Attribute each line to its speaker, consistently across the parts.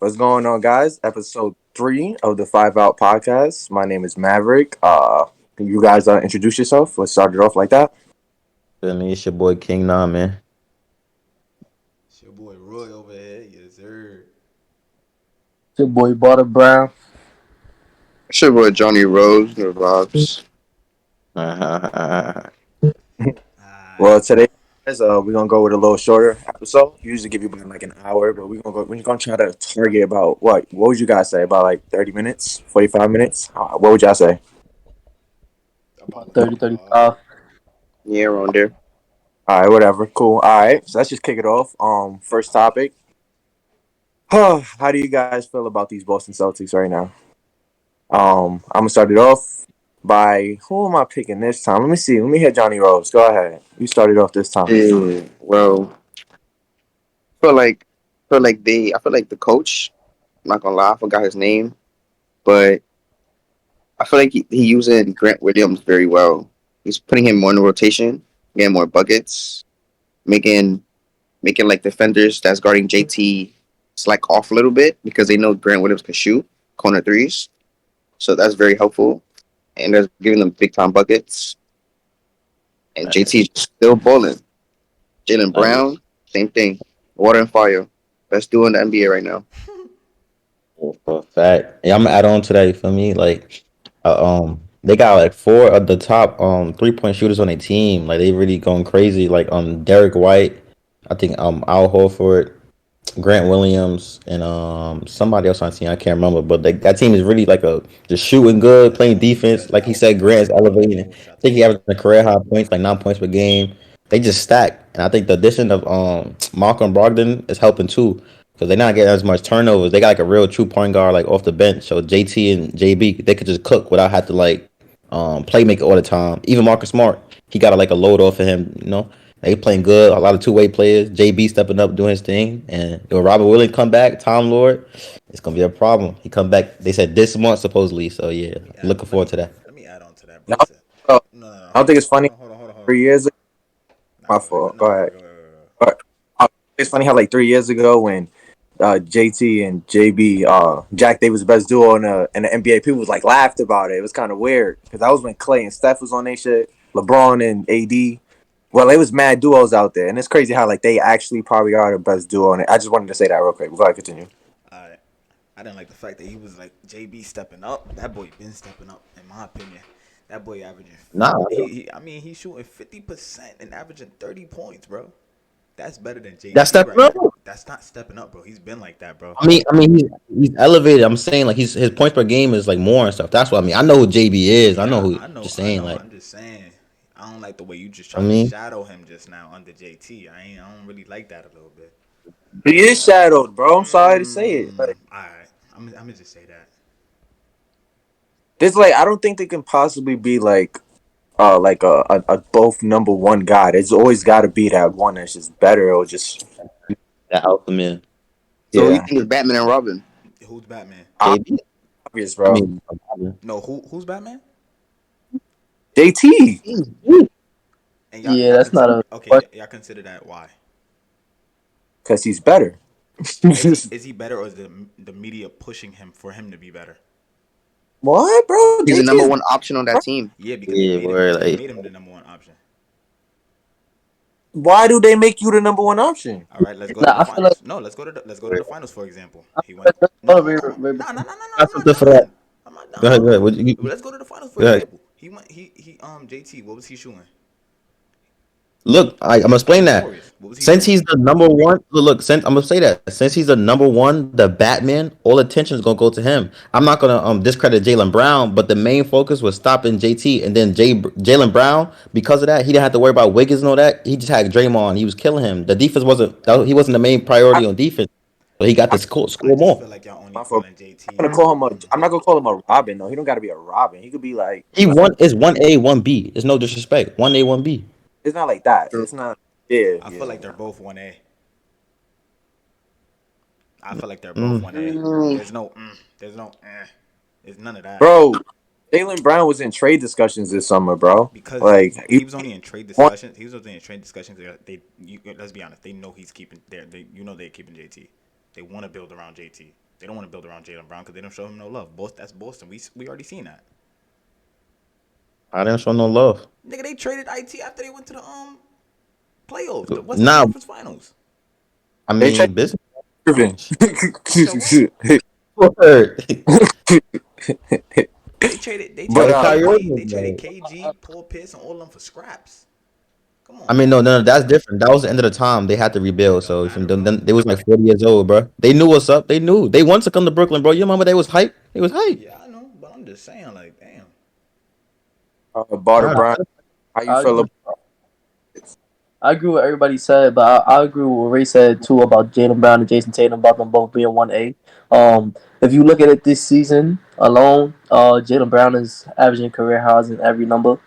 Speaker 1: What's going on, guys? Episode 3 of the 5 Out podcast. My name is Maverick. Can you guys introduce yourself? Let's start it off like that.
Speaker 2: Feel me? It's your boy King Nah, man.
Speaker 3: It's your boy Roy over here. Yes, sir.
Speaker 4: It's your boy Barter Brown.
Speaker 5: It's your boy Jony Rose, the vibes.
Speaker 1: Well,
Speaker 3: Alright.
Speaker 1: today, guys, we're gonna go with a little shorter episode. Usually give you about like an hour, but we're gonna try to target about what would you guys say? About like 30 minutes, 45 minutes? What would y'all say?
Speaker 3: About
Speaker 4: 30,
Speaker 3: 35.
Speaker 4: 35.
Speaker 5: Yeah, around there.
Speaker 1: All right, whatever, cool. All right, so let's just kick it off. First topic. How do you guys feel about these Boston Celtics right now? I'm gonna start it off by who am I picking this time? Let me see. Let me hit Johnny Rose. Go ahead. You started off this time.
Speaker 5: Well, feel like I feel like the coach. I'm not gonna lie, I forgot his name, but I feel like he using Grant Williams very well. He's putting him more in the rotation, getting more buckets, making like defenders that's guarding JT slack off a little bit because they know Grant Williams can shoot corner threes. So that's very helpful, and they're giving them big time buckets. And JT still balling. Jaylen Brown, same thing. Water and fire. Best duo in the NBA right now.
Speaker 2: For a fact. Yeah, I'm gonna add on to that. You feel me? They got like four of the top 3-point shooters on their team. Like they really going crazy. Like Derek White, I think Al Horford, Grant Williams, and somebody else on the team. I can't remember, but that team is really like a just shooting good, playing defense. Like he said, Grant's elevating. I think he averaging a career high points, like 9 points per game. They just stack, and I think the addition of Malcolm Brogdon is helping too. Because they're not getting as much turnovers. They got like a real true point guard like off the bench. So JT and JB they could just cook without having to like play make it all the time. Even Marcus Smart, he got like a load off of him. They playing good. A lot of two-way players. JB stepping up doing his thing, and if Robert Williams come back, Tom Lord, it's gonna be a problem. He come back. They said this month supposedly. So yeah,
Speaker 3: Let me add.
Speaker 2: looking
Speaker 3: Let
Speaker 2: forward
Speaker 3: me
Speaker 2: to that.
Speaker 3: let me add on to that, bro.
Speaker 1: I
Speaker 3: Listen.
Speaker 1: don't,
Speaker 3: No, no, no.
Speaker 1: I don't think it's
Speaker 3: Hold
Speaker 1: funny.
Speaker 3: on, hold on, hold on, hold on.
Speaker 1: 3 years ago,
Speaker 3: Nah,
Speaker 1: my
Speaker 3: go ahead.
Speaker 1: fault. Go
Speaker 3: No, go
Speaker 1: ahead.
Speaker 3: ahead. Go ahead. Go ahead, go ahead.
Speaker 1: But it's funny how like 3 years ago when JT and JB, Jack Davis best duo in the NBA, people was like laughed about it. It was kind of weird because that was when Clay and Steph was on their shit, LeBron and AD. Well, it was mad duos out there, and it's crazy how like they actually probably are the best duo. And I just wanted to say that real quick before I continue.
Speaker 3: Alright. I didn't like the fact that he was like JB stepping up. That boy been stepping up, in my opinion. That boy averaging
Speaker 2: Nah,
Speaker 3: 50. I mean, he's shooting 50% and averaging 30 points, bro. That's better than
Speaker 2: that's
Speaker 3: JT
Speaker 2: stepping
Speaker 3: right
Speaker 2: up.
Speaker 3: now. That's not stepping up, bro. He's been like that, bro.
Speaker 2: He's elevated. I'm saying like his points per game is like more and stuff. That's what I mean. I know who JB is. I know
Speaker 3: Yeah,
Speaker 2: who.
Speaker 3: I know,
Speaker 2: Just
Speaker 3: I
Speaker 2: saying
Speaker 3: know.
Speaker 2: like
Speaker 3: I'm just saying. I don't like the way you just
Speaker 2: I
Speaker 3: tried to
Speaker 2: mean.
Speaker 3: shadow him just now under JT. I don't really like that a little bit.
Speaker 1: He is shadowed, bro. I'm sorry to say it. Like,
Speaker 3: Alright. I'm gonna just say that.
Speaker 1: there's like I don't think they can possibly be like a both number one guy. There's always got to be that one that's just better or just
Speaker 2: That alpha man.
Speaker 5: So who you
Speaker 1: yeah
Speaker 5: think is Batman and Robin?
Speaker 3: Who's Batman?
Speaker 2: JB.
Speaker 1: obvious,
Speaker 2: I
Speaker 1: bro.
Speaker 2: mean,
Speaker 3: No, who's Batman?
Speaker 1: JT
Speaker 3: And
Speaker 4: Yeah,
Speaker 3: y'all
Speaker 4: that's not
Speaker 3: consider
Speaker 4: a
Speaker 3: okay,
Speaker 4: question.
Speaker 3: y'all consider that why?
Speaker 1: because he's better.
Speaker 3: Is he better or is the media pushing him for him to be better?
Speaker 1: What, bro?
Speaker 5: He's the
Speaker 1: JT
Speaker 5: number
Speaker 1: is
Speaker 5: one option on that team.
Speaker 3: Yeah, because
Speaker 2: yeah, boy,
Speaker 3: they
Speaker 2: like
Speaker 3: made him the number one option.
Speaker 1: why do they make you the number one option?
Speaker 3: All right, let's go to
Speaker 4: Nah,
Speaker 3: the
Speaker 4: I feel like
Speaker 3: finals. No, let's go to
Speaker 2: wait,
Speaker 3: the finals for example. He went.
Speaker 4: let's
Speaker 3: No,
Speaker 4: hold on,
Speaker 3: hold on, hold on.
Speaker 4: wait,
Speaker 3: No, no, no, no, no.
Speaker 2: got
Speaker 3: I'm not
Speaker 2: something for that.
Speaker 3: done. I'm not done.
Speaker 2: Go ahead,
Speaker 3: Hold
Speaker 2: go ahead.
Speaker 3: on.
Speaker 2: You,
Speaker 3: Let's go to the finals for
Speaker 2: go ahead.
Speaker 3: example. He went. He JT. What was he shooting?
Speaker 2: Look, I'm gonna
Speaker 3: On
Speaker 2: explain
Speaker 3: the
Speaker 2: that.
Speaker 3: Warriors. What was he
Speaker 2: Since
Speaker 3: shooting?
Speaker 2: he's the number one, look, since I'm gonna say that, since he's the number one, the Batman, all attention is gonna go to him. I'm not gonna discredit Jaylen Brown, but the main focus was stopping JT, and then Jaylen Brown. Because of that, he didn't have to worry about Wiggins and all that. He just had Draymond. He was killing him. The defense he wasn't the main
Speaker 1: I,
Speaker 2: priority on defense, but he got
Speaker 1: I,
Speaker 2: to score,
Speaker 3: I
Speaker 2: score
Speaker 3: just
Speaker 2: more.
Speaker 3: feel like y'all only
Speaker 1: my fault.
Speaker 3: calling
Speaker 1: I'm
Speaker 3: JT.
Speaker 1: gonna call him a. I'm not gonna call him a Robin though. He don't got to be a Robin. He could be like
Speaker 2: He won. It's 1A, 1B. It's no disrespect. 1A, 1B.
Speaker 1: it's not like that.
Speaker 5: True.
Speaker 1: It's not. Yeah,
Speaker 3: I feel
Speaker 1: yeah.
Speaker 3: like they're both 1A. I feel like they're both
Speaker 2: Mm.
Speaker 3: 1A.
Speaker 5: Mm,
Speaker 3: There's no. There's no. There's none of that.
Speaker 1: Bro, Jaylen Brown was in trade discussions this summer, bro.
Speaker 3: Because
Speaker 1: Like
Speaker 3: he was only in trade
Speaker 1: want
Speaker 3: discussions. He was only in trade discussions. Let's be honest. They know he's keeping. They're keeping JT. They want to build around JT. They don't want to build around Jaylen Brown because they don't show him no love. That's Boston. We already seen that.
Speaker 2: I didn't show no love.
Speaker 3: Nigga, they traded IT after they went to the playoffs, the Western
Speaker 2: Nah,
Speaker 3: Conference Finals.
Speaker 2: I
Speaker 1: They check
Speaker 2: mean business.
Speaker 1: Irvin.
Speaker 3: You said what?
Speaker 2: Word.
Speaker 3: They traded. They
Speaker 1: But
Speaker 3: traded
Speaker 2: Kyrie
Speaker 3: KG.
Speaker 2: Irving,
Speaker 3: They traded
Speaker 2: like,
Speaker 3: KG, Paul Pierce, and all of them for scraps. Come
Speaker 2: I
Speaker 3: on,
Speaker 2: mean,
Speaker 3: man.
Speaker 2: no, that's different. That was the end of the time. They had to rebuild.
Speaker 3: It don't
Speaker 2: So
Speaker 3: matter,
Speaker 2: from
Speaker 3: bro.
Speaker 2: then they was like 40 years old, bro. They knew what's up. They knew. They wanted to come to Brooklyn, bro. You remember they was hype? They was hype.
Speaker 3: Yeah, I know, but I'm just saying, like, damn.
Speaker 1: Barter
Speaker 2: Nah,
Speaker 1: Brown, how you
Speaker 4: I
Speaker 1: feel
Speaker 4: agree.
Speaker 1: about
Speaker 4: I agree with what everybody said, but I agree with what Ray said too about Jaylen Brown and Jason Tatum about them both being 1A. If you look at it this season alone, Jaylen Brown is averaging career highs in every number,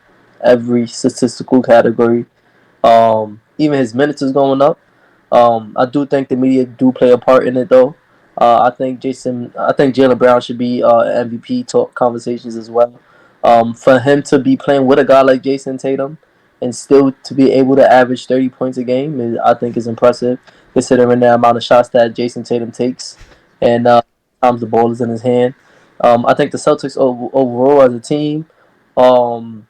Speaker 4: every statistical category. Even his minutes is going up. I do think the media do play a part in it though. I think Jaylen Brown should be MVP talk conversations as well. For him to be playing with a guy like Jason Tatum and still to be able to average 30 points a game, I think is impressive considering the amount of shots that Jason Tatum takes and times the ball is in his hand. I think the Celtics overall as a team. Um,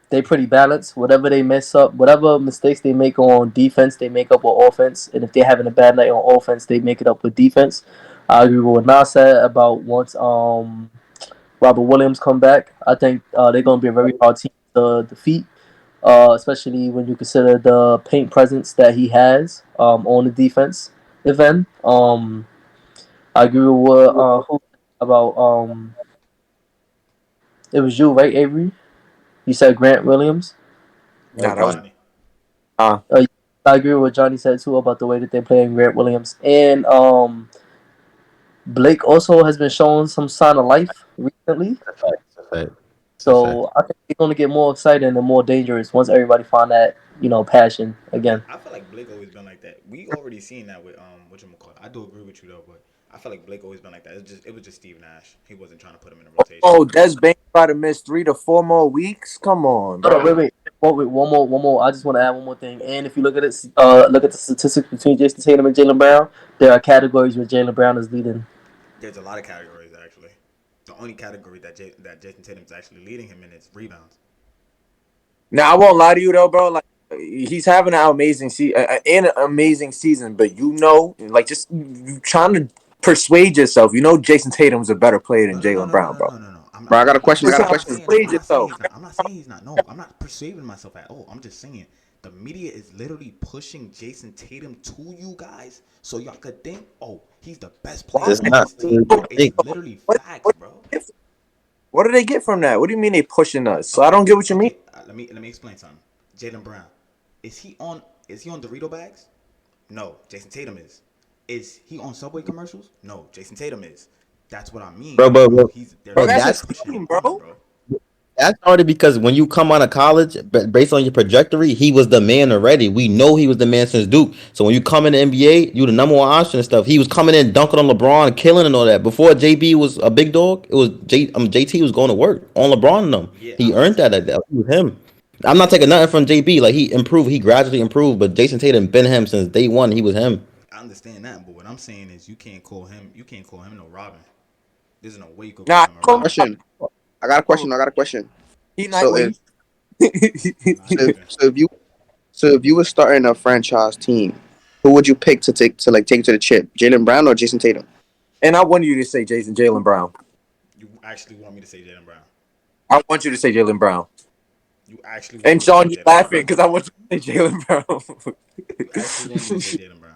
Speaker 4: they pretty balanced. Whatever they mess up, whatever mistakes they make on defense, they make up with offense. And if they're having a bad night on offense, they make it up with defense. I agree with what Nas said about once Robert Williams come back. I think they're going to be a very hard team to defeat, especially when you consider the paint presence that he has on the defense end. I agree with what who about it was you, right, Avery? You said Grant Williams.
Speaker 2: that
Speaker 1: nah,
Speaker 2: was
Speaker 1: that was
Speaker 2: Johnny.
Speaker 3: Johnny.
Speaker 1: uh
Speaker 4: Uh, I agree with what Johnny said too about the way that they're playing Grant Williams, and Blake also has been showing some sign of life recently.
Speaker 2: It's a fact. It's a fact. It's a fact.
Speaker 4: So I think it's going to get more exciting and more dangerous once everybody find that passion again.
Speaker 3: I feel like Blake always been like that. We already seen that with what you call it. I do agree with you though, but I feel like Blake always been like that. It was just Steve Nash. He wasn't trying to put him in a rotation.
Speaker 1: Des Baines about to miss 3 to 4 more weeks. Come on,
Speaker 4: Hold on,
Speaker 1: bro.
Speaker 4: wait, one more. I just want to add one more thing. And if you look at it, look at the statistics between Jason Tatum and Jaylen Brown. There are categories where Jaylen Brown is leading.
Speaker 3: There's a lot of categories actually. The only category that Jason Tatum's actually leading him in is rebounds.
Speaker 1: Now I won't lie to you though, bro. Like he's having an amazing season, but like just you trying to persuade yourself. You know, Jason Tatum's a better player than Jaylen Brown, bro.
Speaker 3: No.
Speaker 5: Bro, I got a question. I
Speaker 1: Just
Speaker 5: got a
Speaker 1: trying to
Speaker 5: question.
Speaker 1: persuade
Speaker 3: I'm not saying
Speaker 1: yourself.
Speaker 3: he's not. I'm not saying he's not. No, I'm not persuading myself at all. I'm just saying the media is literally pushing Jason Tatum to you guys, so y'all could think, oh, he's the best player
Speaker 2: It's
Speaker 3: on
Speaker 2: not
Speaker 3: this team, bro. It's literally
Speaker 1: What,
Speaker 3: facts,
Speaker 1: what,
Speaker 3: bro.
Speaker 1: what do they get from that? What do you mean they pushing us? So I don't get what you mean.
Speaker 3: Okay. Let me explain something. Jaylen Brown, is he on? Is he on Dorito bags? No, Jason Tatum is. Is he on Subway commercials? No, Jason Tatum is. That's what I mean,
Speaker 2: bro,
Speaker 3: bro. They're
Speaker 1: Bro,
Speaker 2: bro,
Speaker 3: literally
Speaker 1: that's
Speaker 2: that's
Speaker 1: a
Speaker 3: pushing him
Speaker 1: team,
Speaker 3: on,
Speaker 1: bro.
Speaker 3: bro.
Speaker 2: that started because when you come out of college, based on your trajectory, he was the man already. We know he was the man since Duke. So when you come in the NBA, you the number one option and stuff. He was coming in dunking on LeBron, killing and all that. Before JB was a big dog, it was JT was going to work on LeBron and them.
Speaker 3: Yeah, I
Speaker 2: He earned that.
Speaker 3: understand that.
Speaker 2: That was him. I'm not taking nothing from JB. Like he improved, he gradually improved. But Jason Tatum been him since day one. He was him.
Speaker 3: I understand that, but what I'm saying is you can't call him. You can't call him no Robin. There's no way you could call
Speaker 1: Nah,
Speaker 3: him a Robin.
Speaker 5: Question. I got a question. I got a question.
Speaker 1: he
Speaker 5: So
Speaker 1: Nightwing.
Speaker 5: if
Speaker 3: Not
Speaker 5: so if,
Speaker 3: even.
Speaker 5: so if you so if you were starting a franchise team, who would you pick to take to the chip? Jaylen Brown or Jason Tatum?
Speaker 1: And I want you to say Jaylen Brown.
Speaker 3: You actually want me to say Jaylen Brown?
Speaker 1: I want you to say Jaylen Brown.
Speaker 3: You actually want
Speaker 1: And
Speaker 3: me to say
Speaker 1: Sean, you
Speaker 3: Jaylen
Speaker 1: laughing
Speaker 3: Brown?
Speaker 1: because I want you to say Jaylen Brown.
Speaker 3: You actually want me to say Jaylen Brown?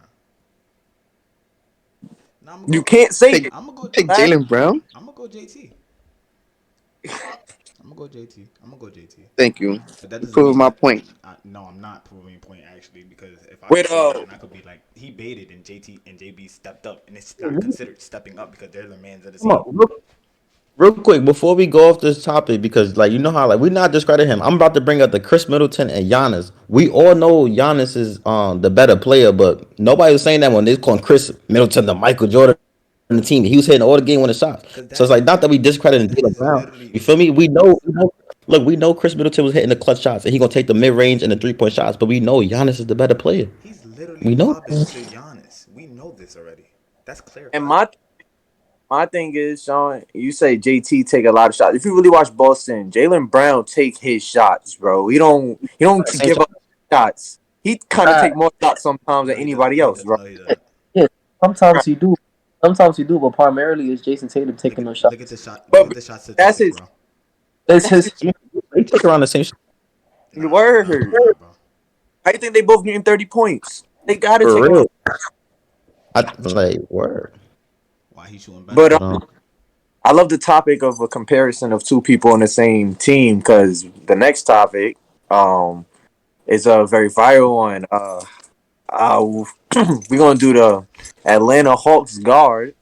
Speaker 3: Now I'm gonna
Speaker 1: You
Speaker 3: go.
Speaker 1: can't say
Speaker 5: Pick
Speaker 1: it.
Speaker 3: I'm gonna go.
Speaker 5: pick
Speaker 1: Laugh.
Speaker 5: Jaylen Brown.
Speaker 3: I'm gonna go JT. I'm gonna go JT. I'm gonna go JT.
Speaker 5: Thank you.
Speaker 3: But that doesn't
Speaker 5: Prove
Speaker 3: mean
Speaker 5: my
Speaker 3: that.
Speaker 5: point.
Speaker 3: No, I'm not proving a point actually because if I could
Speaker 1: With
Speaker 3: say that, then I could be like he baited and JT and JB stepped up, and it's not considered stepping up because they're the mans of the
Speaker 2: Come
Speaker 3: team.
Speaker 2: on, real quick before we go off this topic, because like you know how like we're not discrediting him. I'm about to bring up the Chris Middleton and Giannis. We all know Giannis is the better player, but nobody was saying that when they calling Chris Middleton the Michael Jordan on the team. He was hitting all the game winning shots.
Speaker 3: Cause
Speaker 2: So it's
Speaker 3: that's
Speaker 2: like not that we discrediting
Speaker 3: that
Speaker 2: Jaylen
Speaker 3: is
Speaker 2: Brown.
Speaker 3: literally
Speaker 2: You feel me? Look, we know Chris Middleton was hitting the clutch shots and he gonna take the mid range and the 3-point shots, but we know Giannis is the better player.
Speaker 3: he's literally
Speaker 2: We know.
Speaker 3: Robin to Giannis. We know this already. That's clear
Speaker 1: and
Speaker 3: cut.
Speaker 1: My thing is, Sean, you say JT take a lot of shots. If you really watch Boston, Jaylen Brown take his shots, bro. He don't
Speaker 2: Same
Speaker 1: give
Speaker 2: shot.
Speaker 1: up shots. He kind of
Speaker 4: Uh,
Speaker 1: take more shots sometimes
Speaker 3: No,
Speaker 1: than
Speaker 3: he doesn't.
Speaker 1: anybody
Speaker 3: No, he
Speaker 1: else,
Speaker 3: doesn't.
Speaker 1: bro.
Speaker 3: No, he doesn't.
Speaker 4: yeah, sometimes he do. Sometimes he do, but primarily it's Jason Tatum taking those shots.
Speaker 3: Look at the shot. Look
Speaker 1: But
Speaker 3: at the shot
Speaker 1: that's
Speaker 3: statistics,
Speaker 1: his.
Speaker 3: bro.
Speaker 4: It's
Speaker 1: That's his
Speaker 4: his.
Speaker 2: Yeah, they take around the same shot
Speaker 1: word.
Speaker 3: Bro.
Speaker 1: How you think they both getting 30 points? They got to
Speaker 2: for
Speaker 1: take around.
Speaker 2: real. I like word.
Speaker 3: Why he shooting better
Speaker 1: But
Speaker 3: though?
Speaker 2: But
Speaker 1: I love the topic of a comparison of two people on the same team because the next topic um is a very viral one. We're gonna do the Atlanta Hawks guard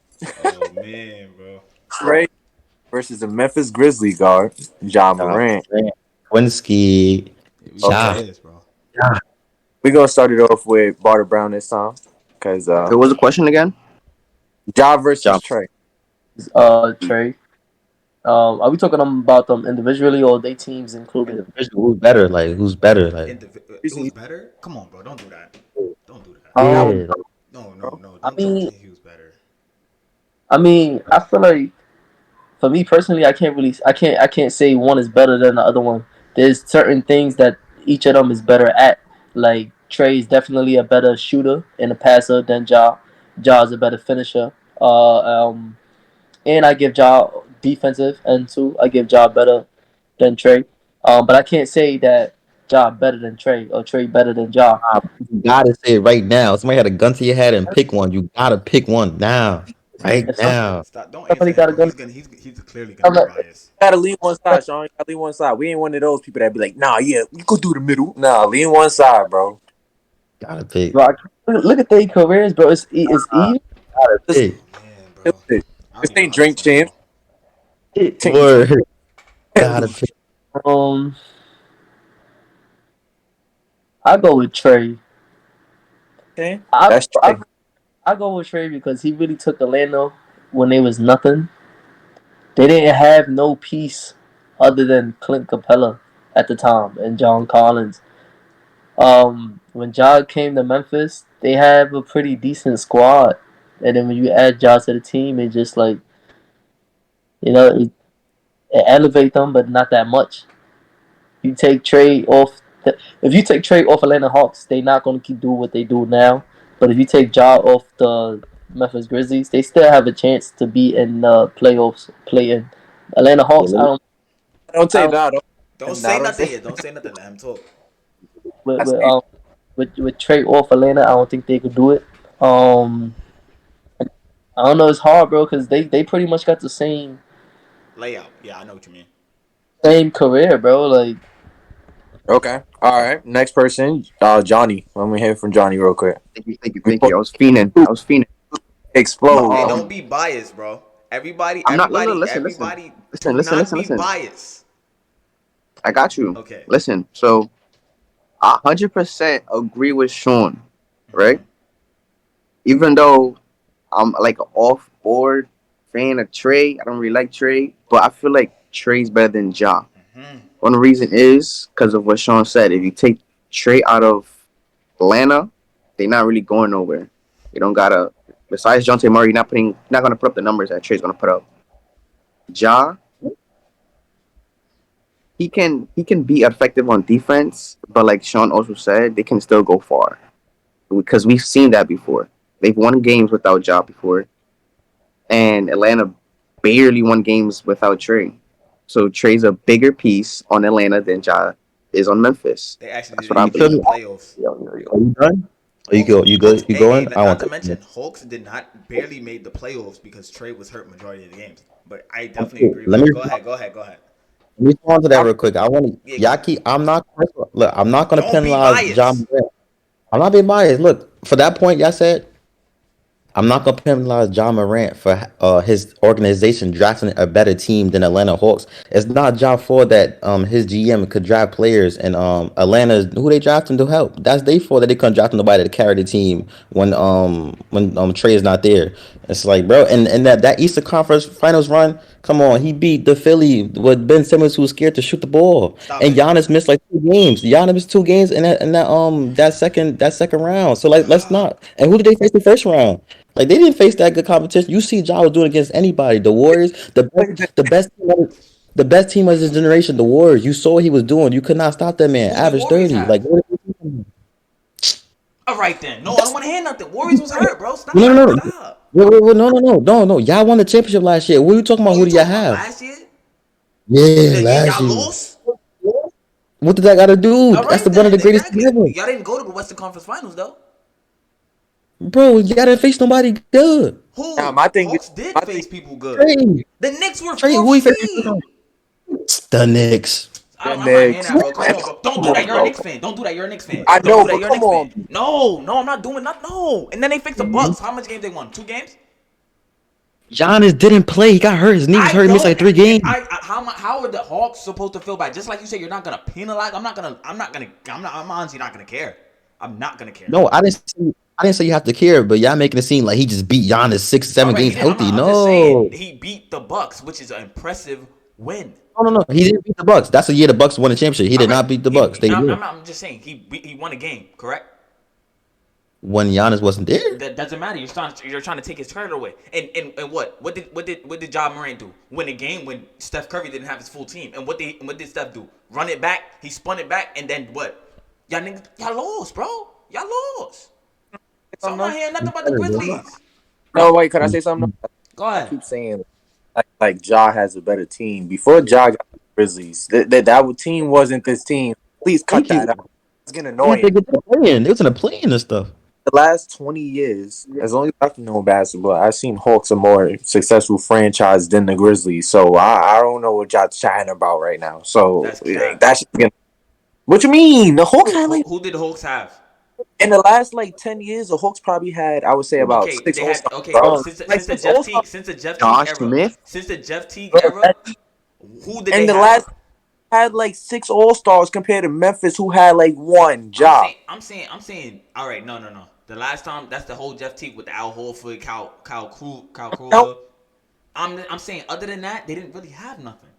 Speaker 3: Oh man, bro.
Speaker 1: Trae versus the Memphis Grizzlies guard John Morant.
Speaker 2: Winsky,
Speaker 3: Yeah, we beat
Speaker 1: Okay,
Speaker 2: Ja.
Speaker 3: his, bro.
Speaker 1: we're gonna start it off with Barter Brown this time because
Speaker 5: What was the question again?
Speaker 1: Ja versus
Speaker 2: Ja.
Speaker 1: Trae.
Speaker 4: Trey. Are we talking about them individually or they teams included?
Speaker 2: Who's better? Like who's better? Like
Speaker 3: Who's better? Come on, bro. Don't do that. Don't do that.
Speaker 1: That was
Speaker 4: Um,
Speaker 2: yeah, like,
Speaker 3: No, no,
Speaker 1: bro.
Speaker 3: no.
Speaker 4: I
Speaker 3: Don't
Speaker 4: mean,
Speaker 3: say he was better.
Speaker 4: I feel like for me personally, I can't say one is better than the other one. There's certain things that each of them is better at. Like Trey is definitely a better shooter and a passer than Ja. Ja is a better finisher. And I give Ja defensive and too. I give Ja better than Trey. But I can't say that Ja better than Trey or Trey better than Ja.
Speaker 2: you gotta say it right now. Somebody had a gun to your head and pick one. You gotta pick one now, right
Speaker 4: If
Speaker 2: now.
Speaker 3: Stop. Don't answer
Speaker 4: somebody
Speaker 3: him,
Speaker 4: got a
Speaker 3: bro.
Speaker 4: gun,
Speaker 3: He's clearly gonna
Speaker 4: I'm
Speaker 3: be
Speaker 4: not,
Speaker 3: biased.
Speaker 1: Gotta lean one side, Sean. You gotta lean one side. We ain't one of those people that be like, nah, yeah, you could do the middle. Nah, lean one side, bro.
Speaker 2: Gotta pick.
Speaker 4: bro, look at their careers, bro. It's even.
Speaker 2: Gotta
Speaker 1: Just
Speaker 2: pick.
Speaker 3: Oh man,
Speaker 1: kill
Speaker 3: bro.
Speaker 1: it.
Speaker 3: I don't
Speaker 1: This
Speaker 3: even know
Speaker 1: ain't
Speaker 3: how this
Speaker 1: drink
Speaker 3: gonna
Speaker 1: champs.
Speaker 3: go.
Speaker 1: Team.
Speaker 2: Word. Gotta pick.
Speaker 4: Um, I go with Trey.
Speaker 1: Okay,
Speaker 4: I,
Speaker 1: that's
Speaker 4: I
Speaker 1: Trey.
Speaker 4: I go with Trey because he really took Atlanta when they was nothing. They didn't have no piece other than Clint Capella at the time and John Collins. When Ja came to Memphis, they have a pretty decent squad, and then when you add Ja to the team, it just like it elevate them, but not that much. You take Trey off. If you take Trey off Atlanta Hawks, they not gonna keep doing what they do now. But if you take Ja off the Memphis Grizzlies, they still have a chance to be in the playoffs. Play in Atlanta
Speaker 2: Yeah,
Speaker 4: Hawks.
Speaker 2: let me,
Speaker 1: Don't
Speaker 4: I
Speaker 1: say
Speaker 4: don't
Speaker 1: nah. Don't,
Speaker 3: Don't
Speaker 1: nah,
Speaker 3: say
Speaker 1: don't
Speaker 3: nothing
Speaker 1: say.
Speaker 3: yet. Don't say nothing. Let him talk.
Speaker 4: with
Speaker 1: I
Speaker 4: with,
Speaker 1: say
Speaker 4: um, with Trey off Atlanta. I don't think they could do it. Um, I don't know. It's hard, bro, because they pretty much got the
Speaker 3: Layout. Yeah, I know what you mean.
Speaker 4: same career, bro. Like
Speaker 1: okay. All right. Next person, Johnny. Let me hear from Johnny real quick.
Speaker 5: Thank you, thank you, thank
Speaker 1: Before
Speaker 5: you. I was fiending. I was fiending. No,
Speaker 1: explode.
Speaker 3: Hey, don't be biased, bro.
Speaker 5: I'm not. No, no. Listen, listen,
Speaker 3: Everybody.
Speaker 5: listen,
Speaker 3: Do
Speaker 5: listen,
Speaker 3: not
Speaker 5: listen,
Speaker 3: be
Speaker 5: listen.
Speaker 3: biased.
Speaker 5: I got you.
Speaker 3: Okay.
Speaker 5: Listen. So, 100% agree with Sean, right?
Speaker 3: Mm-hmm.
Speaker 5: Even though I'm like an off board fan of Trey, I don't really like Trey, but I feel like Trey's better than Ja.
Speaker 3: Mm-hmm.
Speaker 5: One reason is because of what Sean said. If you take Trey out of Atlanta, they're not really going nowhere. You don't gotta. Besides Jonte Murray, not gonna put up the numbers that Trey's gonna put up. Ja, he can be effective on defense, but like Sean also said, they can still go far because we've seen that before. They've won games without Ja before, and Atlanta barely won games without Trey. So Trey's a bigger piece on Atlanta than Ja is on Memphis.
Speaker 3: They actually
Speaker 5: That's
Speaker 3: didn't
Speaker 5: what I
Speaker 3: even
Speaker 2: you
Speaker 3: make
Speaker 2: feel
Speaker 3: the
Speaker 5: believe.
Speaker 2: me?
Speaker 3: playoffs.
Speaker 2: Are you done? Are you
Speaker 3: Hawks,
Speaker 2: go? You
Speaker 3: Hawks.
Speaker 2: good? You
Speaker 3: Hey,
Speaker 2: going? I
Speaker 3: not
Speaker 2: want
Speaker 3: to
Speaker 2: to.
Speaker 3: mention, Hawks did not barely made the playoffs because Trey was hurt majority of the games. But I definitely agree with
Speaker 2: Let
Speaker 3: you.
Speaker 2: me
Speaker 3: Go ahead. Go ahead. Go ahead.
Speaker 2: let me respond to that
Speaker 1: I'm
Speaker 2: real quick. I want to
Speaker 3: Yeah, go ahead.
Speaker 2: Yaki. I'm not. Look, I'm not going to
Speaker 3: Don't be
Speaker 2: penalize
Speaker 3: biased.
Speaker 2: John. I'm not being biased. Look, for that point, y'all said I'm not gonna penalize John Morant for his organization drafting a better team than Atlanta Hawks. It's not job for that his GM could draft players and Atlanta who they drafting to help. That's they for that they couldn't draft nobody to carry the team when Trey is not there. It's like bro, and that Eastern Conference Finals run. Come on, he beat the Philly with Ben Simmons who was scared to shoot the ball,
Speaker 3: Stop
Speaker 2: and
Speaker 3: it.
Speaker 2: Giannis missed like 2 games. Giannis missed 2 games in that second round. So like let's not. And who did they face the first round? Like they didn't face that good competition. You see, Ja was doing against anybody. The Warriors, the best team of his generation. The Warriors. You saw what he was doing. You could not stop that man.
Speaker 3: Who did
Speaker 2: Average
Speaker 3: Warriors
Speaker 2: 30. Like
Speaker 3: have?
Speaker 2: what
Speaker 3: All right then. No, I don't want to hear nothing. Warriors was hurt, bro.
Speaker 2: no, no,
Speaker 3: Stop.
Speaker 2: no,
Speaker 3: Stop.
Speaker 2: no. Y'all won the championship last year. What are you talking about?
Speaker 3: Oh,
Speaker 2: Who
Speaker 3: you
Speaker 2: do y'all
Speaker 3: talking about
Speaker 2: have?
Speaker 3: last year?
Speaker 2: Yeah,
Speaker 3: The year
Speaker 2: last
Speaker 3: y'all
Speaker 2: year.
Speaker 3: lost?
Speaker 2: What did that got to do?
Speaker 3: All
Speaker 2: That's
Speaker 3: right
Speaker 2: one of
Speaker 3: then.
Speaker 2: the greatest teams
Speaker 3: Exactly.
Speaker 2: ever,
Speaker 3: Y'all didn't go to the Western Conference Finals though.
Speaker 2: bro. Y'all didn't face nobody good.
Speaker 1: Now
Speaker 3: Who?
Speaker 1: my thing is
Speaker 3: Hawks did
Speaker 1: my thing
Speaker 3: face people good.
Speaker 2: Trey,
Speaker 3: The Knicks were
Speaker 2: Trey,
Speaker 3: fourth
Speaker 2: who he faced?
Speaker 3: seed.
Speaker 2: The Knicks.
Speaker 1: the
Speaker 3: I'm not hearing
Speaker 1: Knicks.
Speaker 3: that, bro. Come on, bro. Don't
Speaker 1: Come
Speaker 3: do that.
Speaker 1: on,
Speaker 3: You're a
Speaker 1: bro.
Speaker 3: Knicks fan. Don't do that. You're a Knicks fan.
Speaker 1: I
Speaker 3: Don't
Speaker 1: know,
Speaker 3: do that.
Speaker 1: but
Speaker 3: You're a
Speaker 1: come
Speaker 3: Knicks fan.
Speaker 1: on.
Speaker 3: No, I'm not doing that. No. And then they fixed the Bucks. How much games they won? 2 games?
Speaker 2: Giannis didn't play. He got hurt. His knee was
Speaker 3: I
Speaker 2: hurt. He missed
Speaker 3: don't.
Speaker 2: like 3 games.
Speaker 3: How are the Hawks supposed to feel bad? Just like you said, you're not gonna penalize. I'm honestly not gonna care. I'm not gonna care.
Speaker 2: No, I didn't say you have to care, but y'all making it seem like he just beat Giannis six,
Speaker 3: All
Speaker 2: seven
Speaker 3: right, he
Speaker 2: games
Speaker 3: did.
Speaker 2: healthy.
Speaker 3: I'm just saying
Speaker 2: No.
Speaker 3: he beat the Bucks, which is an impressive win.
Speaker 2: No. He didn't beat the Bucks. That's the year the Bucks won the championship. He
Speaker 3: All
Speaker 2: did
Speaker 3: right,
Speaker 2: not beat the Bucks. They did.
Speaker 3: I'm just saying he won a game, correct?
Speaker 2: When Giannis wasn't there.
Speaker 3: That doesn't matter. You're trying to take his credit away. And what did Ja Morant do? Win a game when Steph Curry didn't have his full team. And what did Steph do? Run it back. He spun it back, and then what? Y'all lost, bro. Y'all lost. So I'm not hearing nothing about the Grizzlies.
Speaker 1: No, wait, could I say something?
Speaker 3: Go
Speaker 1: I
Speaker 3: ahead.
Speaker 1: keep saying like Ja has a better team. Before Ja got the Grizzlies, that team wasn't this team. Please cut
Speaker 2: Thank
Speaker 1: that
Speaker 2: you.
Speaker 1: out. It's getting
Speaker 2: They had to
Speaker 1: annoying.
Speaker 2: get to the play-in. They was in the play-in and stuff.
Speaker 1: The last 20 years, as long as I've known basketball, I've seen Hawks a more successful franchise than the Grizzlies. So I don't know what y'all chatting about right now. So
Speaker 3: That's cap.
Speaker 1: that's what you mean? The Hawks had
Speaker 3: Who,
Speaker 1: like
Speaker 3: who did the Hawks have?
Speaker 1: in the last like 10 years, the Hawks probably had I would say about
Speaker 3: Okay,
Speaker 1: six
Speaker 3: they
Speaker 1: All
Speaker 3: had
Speaker 1: Stars, bro.
Speaker 4: Bro,
Speaker 1: Like six All Stars.
Speaker 3: Since the Jeff Teague
Speaker 5: Josh
Speaker 3: era,
Speaker 5: Smith.
Speaker 4: bro, that,
Speaker 3: who did
Speaker 1: And
Speaker 3: they
Speaker 1: the
Speaker 3: have?
Speaker 1: last had like six All Stars compared to Memphis, who had like one
Speaker 3: I'm
Speaker 1: job.
Speaker 3: saying, I'm saying. All right, no. The last time, that's the whole Jeff Teague with the Al Horford, Kyle Kruger. I'm saying, other than that, they didn't really have nothing.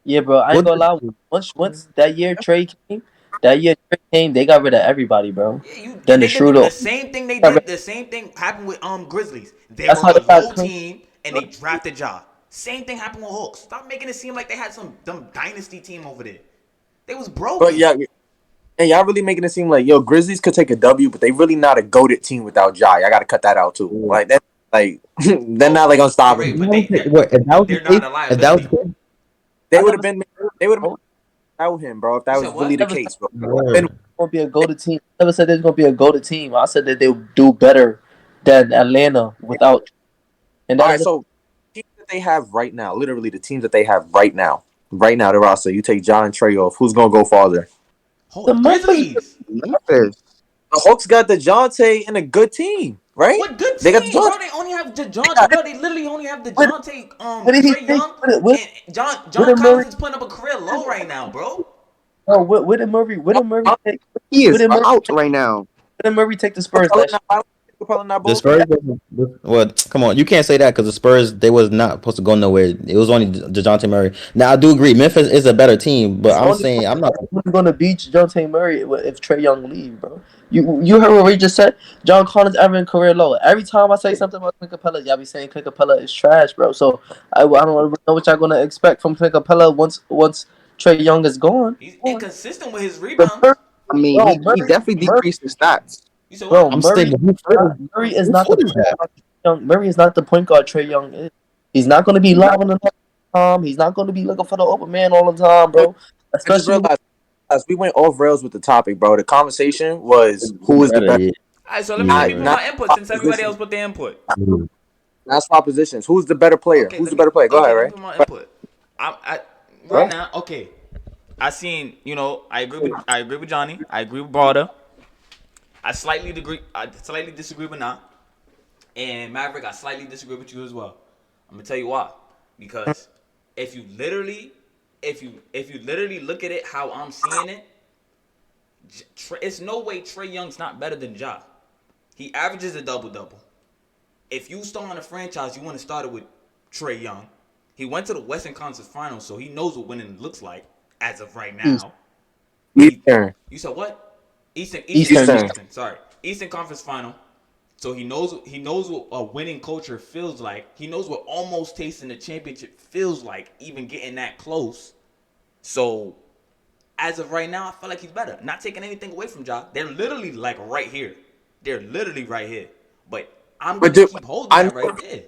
Speaker 4: yeah, bro. I ain't
Speaker 2: What
Speaker 4: gonna lie. Once that year Trey came, they got rid of everybody, bro.
Speaker 3: Yeah, you
Speaker 4: Then
Speaker 3: and
Speaker 4: the
Speaker 3: they did the
Speaker 4: Schroeder.
Speaker 3: same thing. They did the same thing happened with Grizzlies. They
Speaker 4: That's
Speaker 3: were
Speaker 4: how
Speaker 3: a
Speaker 4: they got
Speaker 3: low
Speaker 4: clean.
Speaker 3: team and they drafted Ja. Same thing happened with Hawks. Stop making it seem like they had some dumb dynasty team over there. They was
Speaker 1: But
Speaker 3: broken.
Speaker 1: yeah, and y'all really making it seem like Grizzlies could take a W, but they really not a goated team without Ja. I gotta cut that out too. Like that, like they're not like
Speaker 3: All right,
Speaker 1: unstoppable.
Speaker 3: but
Speaker 2: if
Speaker 3: they're not a
Speaker 2: that was
Speaker 3: liability.
Speaker 2: the case,
Speaker 1: They
Speaker 4: I
Speaker 1: would have
Speaker 4: never
Speaker 1: been they would have
Speaker 4: bro,
Speaker 1: been without him, bro. If that
Speaker 3: You
Speaker 1: was
Speaker 3: said
Speaker 1: really
Speaker 3: what?
Speaker 1: the
Speaker 4: never said
Speaker 1: case, bro. Been,
Speaker 2: word.
Speaker 4: gonna be a go-to team. I never said they're gonna be a go-to team. I said that they'll do better than Atlanta without. And
Speaker 1: all
Speaker 4: that is
Speaker 1: right, so teams that they have right now, literally the teams that they have right now, the roster. You take John and Trey off. Who's gonna go farther?
Speaker 4: the Memphis.
Speaker 3: Grizzlies.
Speaker 5: Memphis.
Speaker 1: The Hawks got the Jonte and a good team, right?
Speaker 3: What good
Speaker 1: They got the
Speaker 3: team,
Speaker 1: Jonte.
Speaker 3: bro? They only have
Speaker 1: They got,
Speaker 3: bro. They literally only have
Speaker 4: What,
Speaker 3: DeJounte,
Speaker 4: what did he
Speaker 3: Trae
Speaker 4: take?
Speaker 3: Young,
Speaker 4: What,
Speaker 3: and
Speaker 4: what
Speaker 3: John
Speaker 4: did Murray?
Speaker 3: Collins is putting up a career low right now, bro.
Speaker 4: No, what did Murray? What did Murray take?
Speaker 5: He
Speaker 4: What
Speaker 5: is
Speaker 4: did Murray?
Speaker 5: out right now.
Speaker 4: What did Murray take the Spurs last year?
Speaker 1: Probably not
Speaker 2: The
Speaker 1: both.
Speaker 2: Spurs, well, come on, you can't say that because the Spurs they was not supposed to go nowhere. It was only Dejounte Murray. Now I do agree, Memphis is a better team, but
Speaker 4: It's
Speaker 2: I'm
Speaker 4: only
Speaker 2: saying I'm not.
Speaker 4: who's gonna beat Jonte Murray if Trey Young leave, bro. You heard what Ray just said? John Collins averaging career low. Every time I say something about Clint Capella, y'all be saying Clint Capella is trash, bro. So I don't know what y'all gonna expect from Clint Capella once Trey Young is gone.
Speaker 3: He's inconsistent with his
Speaker 4: But
Speaker 3: rebounds.
Speaker 5: I mean,
Speaker 4: bro,
Speaker 5: he definitely decreased his stats.
Speaker 3: You said
Speaker 4: Bro,
Speaker 3: what?
Speaker 2: I'm saying
Speaker 4: Murray is
Speaker 2: who
Speaker 4: not the
Speaker 2: footage
Speaker 4: point
Speaker 2: that?
Speaker 4: guard Trae Young. Murray is not the point guard Trey Young is. He's not gonna be lobbing the time. He's not gonna be looking for the open man all the time, bro.
Speaker 1: I just
Speaker 4: Especially
Speaker 1: realized as we went off rails with the topic, bro. The conversation was who is the
Speaker 2: Better,
Speaker 1: best,
Speaker 2: yeah.
Speaker 3: All right, so let me
Speaker 1: not
Speaker 3: put
Speaker 2: Yeah.
Speaker 1: not
Speaker 3: my input
Speaker 1: swap
Speaker 3: since everybody else
Speaker 1: positions,
Speaker 3: put their input.
Speaker 1: not swap positions. Who's the better player?
Speaker 3: Okay,
Speaker 1: Who's the better player? Go ahead,
Speaker 3: let me
Speaker 1: Ray.
Speaker 3: put my input. I right now. Okay, I seen. I agree with Johnny. I agree with Barter. I slightly disagree with Nah. And Maverick, I slightly disagree with you as well. I'm gonna tell you why. Because if you literally, if you literally look at it how I'm seeing it, it's no way Trae Young's not better than Ja. He averages a double double. If you start on a franchise, you want to start it with Trae Young. He went to the Western Conference Finals, so he knows what winning looks like as of right now.
Speaker 1: Eastern.
Speaker 3: You said what? Eastern.
Speaker 4: Eastern.
Speaker 1: Eastern.
Speaker 3: Sorry, Eastern Conference Final. So he knows what a winning culture feels like. He knows what almost tasting the championship feels like, even getting that close. So as of right now, I feel like he's better. Not taking anything away from Ja. They're literally like right here. They're literally right here. But I'm
Speaker 1: But
Speaker 3: gonna keep holding
Speaker 1: I
Speaker 3: that right there.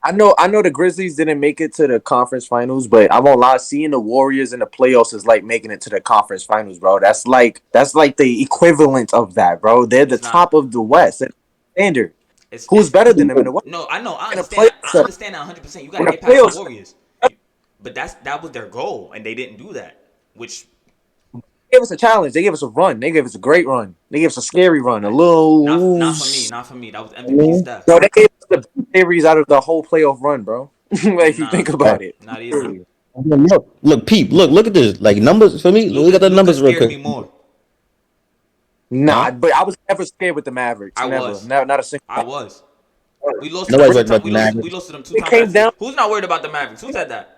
Speaker 1: I know the Grizzlies didn't make it to the conference finals, but I won't lie, seeing the Warriors in the playoffs is like making it to the conference finals, bro. That's like the equivalent of that, bro. They're the
Speaker 3: It's not.
Speaker 1: top of the West. Standard. Who's
Speaker 3: It's
Speaker 1: better than them in the West?
Speaker 3: no. I know. I
Speaker 1: In the
Speaker 3: understand. I
Speaker 1: playoffs,
Speaker 3: understand that 100%. You got
Speaker 1: in
Speaker 3: to
Speaker 1: the
Speaker 3: get past the
Speaker 1: playoffs,
Speaker 3: Warriors. But that was their goal, and they didn't do that. Which
Speaker 1: they gave us a challenge. They gave us a run. They gave us a great run. They gave us a scary run. A
Speaker 3: not
Speaker 1: little.
Speaker 3: for me. Not for me. That was MVP
Speaker 2: Mhm.
Speaker 3: Steph.
Speaker 1: Bro, they gave us the best series out of the whole playoff run, bro. Like, if you
Speaker 3: Nah,
Speaker 1: think about it.
Speaker 3: not even.
Speaker 2: Look, Peep, look at this. Like numbers for me. Look at the
Speaker 3: Luka
Speaker 2: numbers real
Speaker 3: scared
Speaker 2: quick.
Speaker 3: me more.
Speaker 1: Nah,
Speaker 2: Huh?
Speaker 1: but I was never scared with the Mavericks.
Speaker 3: I
Speaker 1: Never.
Speaker 3: was.
Speaker 1: Not a single
Speaker 3: I
Speaker 1: time.
Speaker 3: was. We lost to them
Speaker 2: Nobody's
Speaker 3: two
Speaker 2: worried
Speaker 3: times.
Speaker 2: about the
Speaker 3: We
Speaker 2: Mavericks.
Speaker 3: lost to them two
Speaker 1: It
Speaker 3: times
Speaker 1: came
Speaker 3: last season.
Speaker 1: down.
Speaker 3: Who's not worried about the Mavericks? Who said that?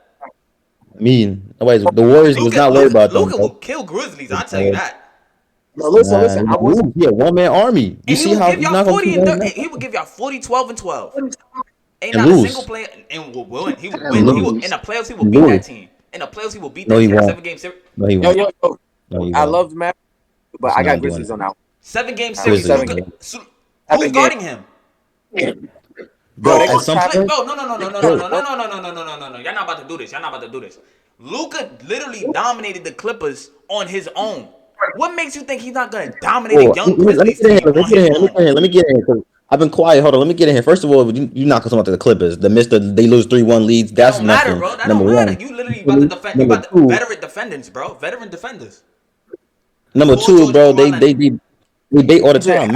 Speaker 2: Nobody's. The Warriors was not worried about them,
Speaker 3: Luka
Speaker 2: bro.
Speaker 3: will kill Grizzlies. I'll tell you that.
Speaker 1: No, listen,
Speaker 2: Nah,
Speaker 1: listen. I wasn't.
Speaker 2: he a one man army. You
Speaker 3: And he
Speaker 2: see
Speaker 3: will
Speaker 2: how
Speaker 3: give
Speaker 2: he's
Speaker 3: y'all
Speaker 2: not gonna
Speaker 3: 40
Speaker 2: keep
Speaker 3: and
Speaker 2: running
Speaker 3: 30.
Speaker 2: that
Speaker 3: He will give y'all 40, 12, and 12. Ain't
Speaker 2: and
Speaker 3: not a single
Speaker 2: lose
Speaker 3: player and will win. He will
Speaker 2: and
Speaker 3: win. He will
Speaker 2: lose
Speaker 3: in the playoffs. He will
Speaker 2: and
Speaker 3: beat
Speaker 2: lose.
Speaker 3: that team. In the playoffs, he will beat
Speaker 2: No,
Speaker 3: that
Speaker 2: he
Speaker 3: team.
Speaker 2: won't.
Speaker 3: 7-game series.
Speaker 2: No, he
Speaker 1: Yo,
Speaker 2: won't.
Speaker 1: yo, yo.
Speaker 2: No, he
Speaker 1: I
Speaker 2: won't.
Speaker 1: love the Mavericks, but
Speaker 2: He's
Speaker 1: I got
Speaker 2: not doing
Speaker 1: Grizzlies
Speaker 2: it.
Speaker 1: on that.
Speaker 3: 7-game series.
Speaker 2: Grizzlies.
Speaker 1: Seven,
Speaker 3: Luka.
Speaker 2: Bro.
Speaker 3: Who's
Speaker 1: 7 games.
Speaker 3: guarding him?
Speaker 1: Bro,
Speaker 2: Bro,
Speaker 1: they
Speaker 2: at
Speaker 1: gonna
Speaker 2: some
Speaker 1: try.
Speaker 2: point,
Speaker 3: Bro, no. Y'all not about to do this. Y'all not about to do this. Luka literally dominated the Clippers on his own. What makes you think he's not gonna dominate a
Speaker 2: oh,
Speaker 3: young
Speaker 2: let me
Speaker 3: Grizzlies
Speaker 2: get in here.
Speaker 3: team
Speaker 2: Let me
Speaker 3: on
Speaker 2: get in
Speaker 3: his
Speaker 2: here. Let me
Speaker 3: own?
Speaker 2: get in here. Let me get in here. 'Cause I've been quiet. Hold on. Let me get in here. First of all, you not gonna talk about the Clippers. The Mister they lose 3-1 leads.
Speaker 3: That
Speaker 2: That's
Speaker 3: don't matter,
Speaker 2: nothing.
Speaker 3: bro. That
Speaker 2: Number
Speaker 3: don't matter.
Speaker 2: one.
Speaker 3: You literally about to defend. You
Speaker 2: Number
Speaker 3: about to
Speaker 2: two.
Speaker 3: veteran defenders, bro. Veteran defenders.
Speaker 2: Number
Speaker 3: Paul
Speaker 2: two,
Speaker 3: George and
Speaker 2: bro.
Speaker 3: Kawhi Leonard.
Speaker 2: They debate all the
Speaker 1: Jay,
Speaker 2: time.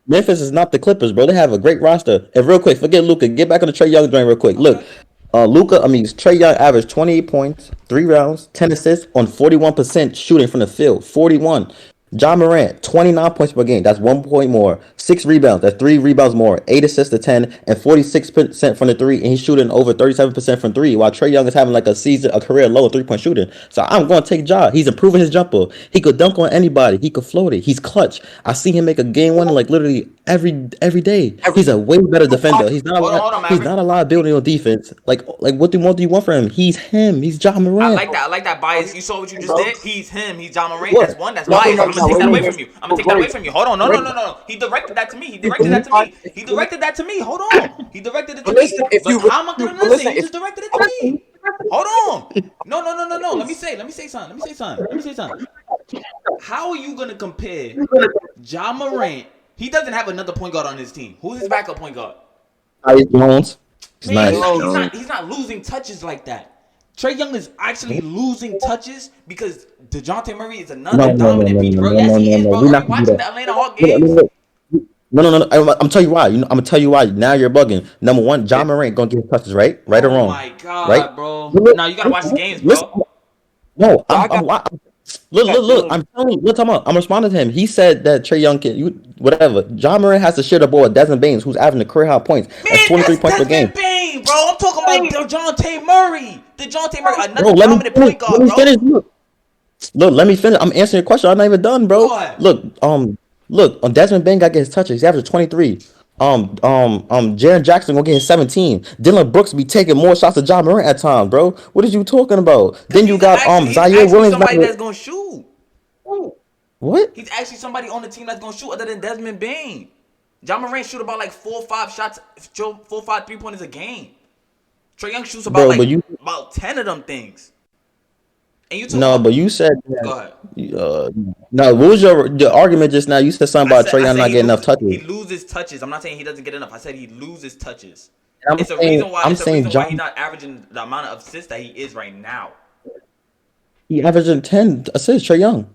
Speaker 2: Memphis is not the Clippers, bro. They have a great roster. And real quick, forget Luca. Get back on the Trae Young joint real quick.
Speaker 3: Okay.
Speaker 2: Look, Trae Young averaged 28 points, 3 rounds, 10 assists on 41% shooting from the field. 41. John Morant, 29 points per game. That's 1 point more. 6 rebounds. That's 3 rebounds more. 8 assists to 10, and 46% from the three. And he's shooting over 37% from three. While Trae Young is having like a career low of 3 point shooting. So I'm going to take Ja. He's improving his jumper. He could dunk on anybody. He could float it. He's clutch. I see him make a game winner like literally every day.
Speaker 1: every
Speaker 2: He's a way better defender.
Speaker 3: Hold on,
Speaker 2: He's
Speaker 3: Maverick.
Speaker 2: not a liability on defense. Like what do you want from him? He's him. He's Ja Morant.
Speaker 3: I like that bias. You saw what you just
Speaker 1: bro.
Speaker 3: did. He's him. He's John Morant. That's
Speaker 2: What?
Speaker 3: one. That's
Speaker 1: No,
Speaker 3: bias.
Speaker 1: no,
Speaker 3: I'm gonna
Speaker 1: no,
Speaker 3: take
Speaker 1: wait,
Speaker 3: that away
Speaker 1: wait,
Speaker 3: from
Speaker 1: wait.
Speaker 3: you. I'm gonna take that away from you. Hold on. No. He directed that to me. He directed that to me. He directed that to me. Hold on. He directed it to
Speaker 1: But
Speaker 3: me.
Speaker 1: listen, if
Speaker 3: But
Speaker 1: you
Speaker 3: how am I gonna
Speaker 1: but
Speaker 3: listen?
Speaker 1: listen,
Speaker 3: He
Speaker 1: if
Speaker 3: just directed it to me. Hold on. No. Let me say something. How are you gonna compare John Morant? He doesn't have another point guard on his team. Who's his backup point guard?
Speaker 2: Tyus Jones. He's
Speaker 3: Man,
Speaker 2: nice.
Speaker 3: he's not losing touches like that. Trae Young is actually losing touches because DeJounte Murray is another dominant piece, bro. Yes, he is, bro.
Speaker 2: We're
Speaker 3: Are
Speaker 2: not
Speaker 3: you
Speaker 2: gonna do
Speaker 3: watching
Speaker 2: that.
Speaker 3: the Atlanta Hawks
Speaker 2: Look,
Speaker 3: games?
Speaker 2: look, look. No. I'm tell you why. I'm gonna tell you why. Now you're bugging. Number one, John Morant gonna get his touches, right? Right or
Speaker 3: Oh
Speaker 2: wrong?
Speaker 3: my
Speaker 2: Right?
Speaker 3: god, bro.
Speaker 2: Look,
Speaker 3: Now you gotta watch the games,
Speaker 2: listen.
Speaker 3: bro.
Speaker 2: No,
Speaker 1: I got
Speaker 2: look.
Speaker 1: Jalen.
Speaker 2: I'm telling you. Look, talking about. I'm responding to him. He said that Trae Young can whatever. John Morant has to share the ball with Desmond Baines, who's averaging a career high points. That's
Speaker 3: Man,
Speaker 2: 23
Speaker 3: that's
Speaker 2: points per game.
Speaker 3: Desmond Bain, bro. I'm talking about DeJounte Murray. DeJounte Murray,
Speaker 2: Bro,
Speaker 3: another dominant point
Speaker 2: let
Speaker 3: guard,
Speaker 2: me
Speaker 3: bro.
Speaker 2: finish. Look, let me finish. I'm answering your question. I'm not even done, bro.
Speaker 3: Go ahead.
Speaker 2: Look. Desmond Bain got to get his touches. He averaged 23. Jaren Jackson gonna get his 17. Dylan Brooks be taking more shots than John Morant at times, bro. What are you talking about?
Speaker 3: Cause
Speaker 2: Then you got
Speaker 3: he's
Speaker 2: Zaire
Speaker 3: actually
Speaker 2: Williams.
Speaker 3: somebody that's gonna shoot.
Speaker 2: What?
Speaker 3: He's actually somebody on the team that's gonna shoot other than Desmond Bain. John Morant shoot about like 4 or 5 shots, 4 or 5 3-pointers a game. Trae Young shoots about
Speaker 2: Bro, but you
Speaker 3: about 10 of them things. And you talking
Speaker 2: no,
Speaker 3: about?
Speaker 2: but you said
Speaker 3: Go
Speaker 2: that.
Speaker 3: ahead.
Speaker 2: No, what was your argument just now? You said something about Trae
Speaker 3: I
Speaker 2: Young
Speaker 3: said
Speaker 2: not getting enough
Speaker 3: he
Speaker 2: touches.
Speaker 3: loses touches. I'm not saying he doesn't get enough. I said he loses touches.
Speaker 2: And
Speaker 3: It's a reason why.
Speaker 2: I'm
Speaker 3: It's a
Speaker 2: saying
Speaker 3: reason why he's
Speaker 2: John
Speaker 3: not averaging the amount of assists that he is right now.
Speaker 2: he averaging 10 assists. Trae Young.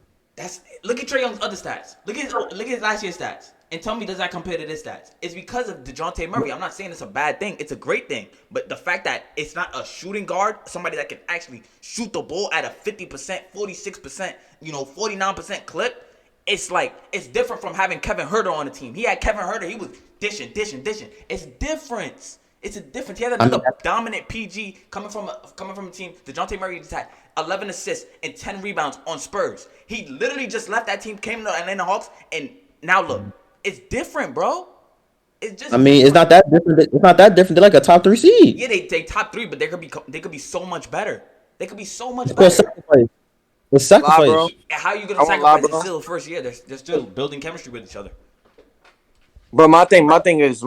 Speaker 3: Look at Trae Young's other stats. Look at his last year's stats. And tell me, does that compare to this stats? It's because of DeJounte Murray. I'm not saying it's a bad thing. It's a great thing. But the fact that it's not a shooting guard, somebody that can actually shoot the ball at a 50%, 46%, 49% clip, it's different from having Kevin Huerter on the team. He had Kevin Huerter. He was dishing. It's different. It's a difference. He had another dominant PG coming from a team. DeJounte Murray just had 11 assists and 10 rebounds on Spurs. He literally just left that team, came to the Atlanta Hawks, and now look, it's different, bro. It's just
Speaker 2: I mean, it's
Speaker 3: different.
Speaker 2: not that different. It's not that different. They're like a top 3
Speaker 3: Yeah,
Speaker 2: seed.
Speaker 3: they top three, but they could be so much better. They could be so much
Speaker 2: It's called
Speaker 3: better.
Speaker 2: sacrifice. It's
Speaker 1: Lie, bro.
Speaker 2: sacrifice.
Speaker 3: How are you gonna
Speaker 1: I won't lie,
Speaker 3: sacrifice? It's
Speaker 1: bro.
Speaker 3: still the first year. They're still building chemistry with each other.
Speaker 1: But my thing is,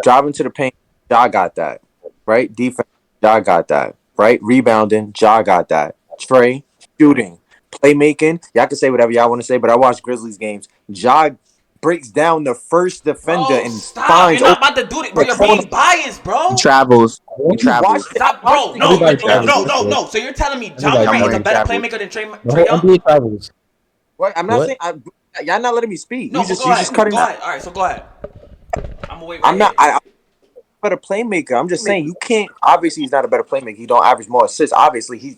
Speaker 1: driving to the paint. Ja got that, right? Defense. Ja got that, right? Rebounding. Ja got that. Trae shooting, playmaking. Y'all can say whatever y'all want to say, but I watch Grizzlies games. Ja breaks down the first defender
Speaker 3: Bro,
Speaker 1: and
Speaker 3: stop! You're
Speaker 1: finds
Speaker 3: not
Speaker 1: open
Speaker 3: about to do it, bro.
Speaker 1: the
Speaker 3: You're
Speaker 1: corner.
Speaker 3: being biased,
Speaker 5: He
Speaker 3: bro.
Speaker 5: travels. He
Speaker 1: If you watch,
Speaker 5: travels.
Speaker 1: I
Speaker 3: Stop,
Speaker 1: watched
Speaker 3: bro.
Speaker 1: the
Speaker 3: No,
Speaker 1: game.
Speaker 2: Everybody
Speaker 3: no,
Speaker 2: travels.
Speaker 3: no, no, no. So you're telling me John
Speaker 2: Everybody
Speaker 3: Morant is a
Speaker 5: Morant
Speaker 2: travels.
Speaker 3: better
Speaker 5: travels.
Speaker 3: playmaker than
Speaker 2: The
Speaker 3: Trae
Speaker 2: whole
Speaker 3: Young?
Speaker 2: NBA travels.
Speaker 1: What? I'm not
Speaker 2: What?
Speaker 1: saying. Y'all not letting me speak.
Speaker 3: No, but go
Speaker 1: You just
Speaker 3: ahead.
Speaker 1: cutting.
Speaker 3: Go ahead. All right, so go ahead. I'm gonna wait right
Speaker 1: I'm not.
Speaker 3: here.
Speaker 1: I'm a better playmaker. I'm just saying you can't. Obviously, he's not a better playmaker. He don't average more assists. Obviously,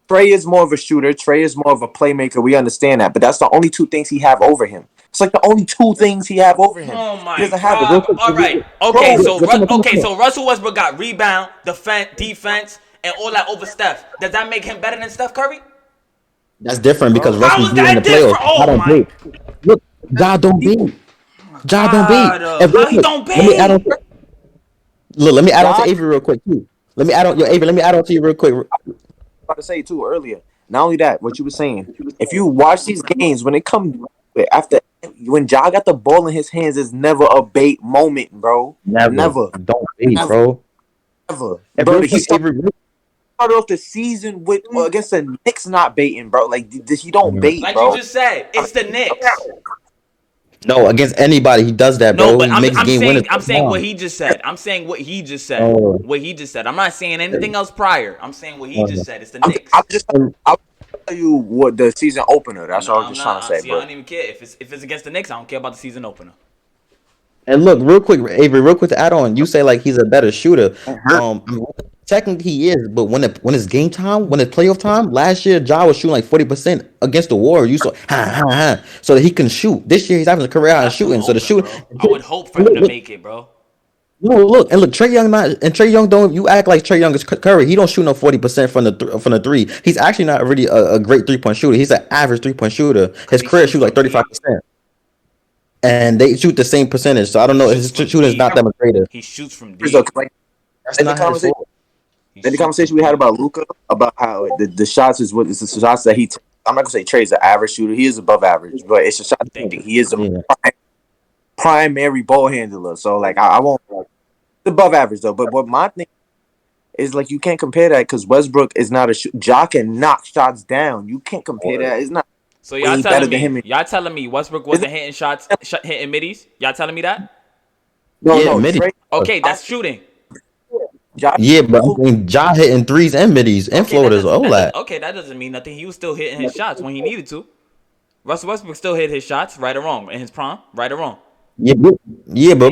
Speaker 1: Trae is more of a shooter. Trae is more of a playmaker. We understand that, but that's the only two things he have over him. It's like the only two things he have over him.
Speaker 3: Oh
Speaker 1: He
Speaker 3: my
Speaker 1: doesn't have
Speaker 2: Real
Speaker 3: God!
Speaker 2: quick,
Speaker 3: All right, okay.
Speaker 1: bro.
Speaker 3: So okay,
Speaker 2: come on.
Speaker 3: so Russell Westbrook got rebound, defense, and all that over Steph. Does that make him better than Steph Curry?
Speaker 2: That's different because Russ
Speaker 3: How
Speaker 2: was
Speaker 3: is
Speaker 2: beating the
Speaker 3: that
Speaker 2: playoffs.
Speaker 3: different?
Speaker 2: I
Speaker 3: Oh
Speaker 2: don't
Speaker 3: my
Speaker 2: bait. Look, Ja don't beat. Ja don't beat.
Speaker 3: God!
Speaker 2: And real
Speaker 3: How he
Speaker 2: quick,
Speaker 3: don't
Speaker 2: let me add on.
Speaker 3: bait?
Speaker 2: Look, let me add on to
Speaker 1: Josh,
Speaker 2: Avery real quick too. Let me add on, yo, Avery. Let me add on to you real quick.
Speaker 1: about to say too earlier. Not only that, what you were saying. If you watch these games, when it comes after when Ja got the ball in his hands, it's never a bait moment, bro.
Speaker 2: Never,
Speaker 1: Never,
Speaker 2: don't bait,
Speaker 1: never,
Speaker 2: bro.
Speaker 1: never,
Speaker 2: And
Speaker 1: bro.
Speaker 2: real
Speaker 1: He
Speaker 2: quick, Avery.
Speaker 1: started off the season with against the Knicks not baiting, bro. Like he don't bait,
Speaker 3: Like you
Speaker 1: bro.
Speaker 3: just said, it's the Knicks.
Speaker 2: No, against anybody, he does that,
Speaker 3: No,
Speaker 2: bro.
Speaker 3: but
Speaker 2: He
Speaker 3: I'm
Speaker 2: makes
Speaker 3: I'm
Speaker 2: game winners.
Speaker 3: saying I'm saying what he just said. I'm saying what he just said.
Speaker 2: Oh,
Speaker 3: What he just said. I'm not saying anything else prior. I'm saying what he just
Speaker 2: oh.
Speaker 3: said. It's the
Speaker 1: I'm
Speaker 3: Knicks.
Speaker 1: just I'll tell you what the season opener. That's
Speaker 3: No,
Speaker 1: what I was
Speaker 3: I'm
Speaker 1: just trying to
Speaker 3: not.
Speaker 1: say,
Speaker 3: See, I
Speaker 1: bro.
Speaker 3: don't even care if it's against the Knicks. I don't care about the season opener.
Speaker 2: And look, real quick, Avery, real quick to add on, you say like he's a better shooter. Technically he is, but when it's game time, when it's playoff time, last year Ja was shooting like 40% against the Warriors. You saw so that he can shoot. This year he's having a career high in
Speaker 3: That's the
Speaker 2: shooting. So the
Speaker 3: hoping,
Speaker 2: shoot.
Speaker 3: bro. I would hope for
Speaker 2: Look,
Speaker 3: him to
Speaker 2: look,
Speaker 3: make it, bro.
Speaker 2: look, and look, Trae Young not and Trae Young don't. You act like Trae Young is Curry. He don't shoot no 40% from the three. He's actually not really a great 3-point shooter. He's an average 3-point shooter.
Speaker 3: Cause
Speaker 2: His
Speaker 3: he
Speaker 2: career
Speaker 3: shoots
Speaker 2: shoots like
Speaker 3: from deep.
Speaker 2: 35%, and they shoot the same percentage. So I don't
Speaker 3: He
Speaker 2: know. His
Speaker 3: shoots from
Speaker 2: shooting is not
Speaker 3: deep.
Speaker 2: that much greater.
Speaker 3: He shoots from
Speaker 1: So,
Speaker 3: deep.
Speaker 1: like,
Speaker 2: That's
Speaker 1: like the
Speaker 2: not his
Speaker 1: conversation,
Speaker 2: fault.
Speaker 3: He
Speaker 1: like the
Speaker 3: shoots from
Speaker 1: conversation we had
Speaker 3: deep.
Speaker 1: about Luca, about how the shots is what is the shots that he takes. I'm not gonna say Trey's an average shooter. He is above average, but it's a shot that
Speaker 3: Thank you.
Speaker 1: he is a
Speaker 2: Yeah.
Speaker 1: primary ball handler. So like I won't. It's above average though. But what my thing is like you can't compare that because Westbrook is not a Ja can knock shots down. You can't compare that. It's not
Speaker 3: So y'all
Speaker 1: way better
Speaker 3: telling
Speaker 1: than
Speaker 3: me,
Speaker 1: him.
Speaker 3: Westbrook
Speaker 1: It's
Speaker 3: wasn't hitting shots, hitting middies? Y'all telling me that?
Speaker 2: Yeah,
Speaker 1: no
Speaker 2: midi.
Speaker 1: Trey.
Speaker 3: Okay, that's shooting.
Speaker 1: Ja,
Speaker 2: Yeah, but I mean, Ja hitting threes and middies and
Speaker 3: Okay,
Speaker 2: floaters, all that.
Speaker 3: okay, that doesn't mean nothing. He was still hitting his shots when he needed to. Russell Westbrook still hit his shots, right or wrong, in his prime, right or wrong.
Speaker 2: Yeah, but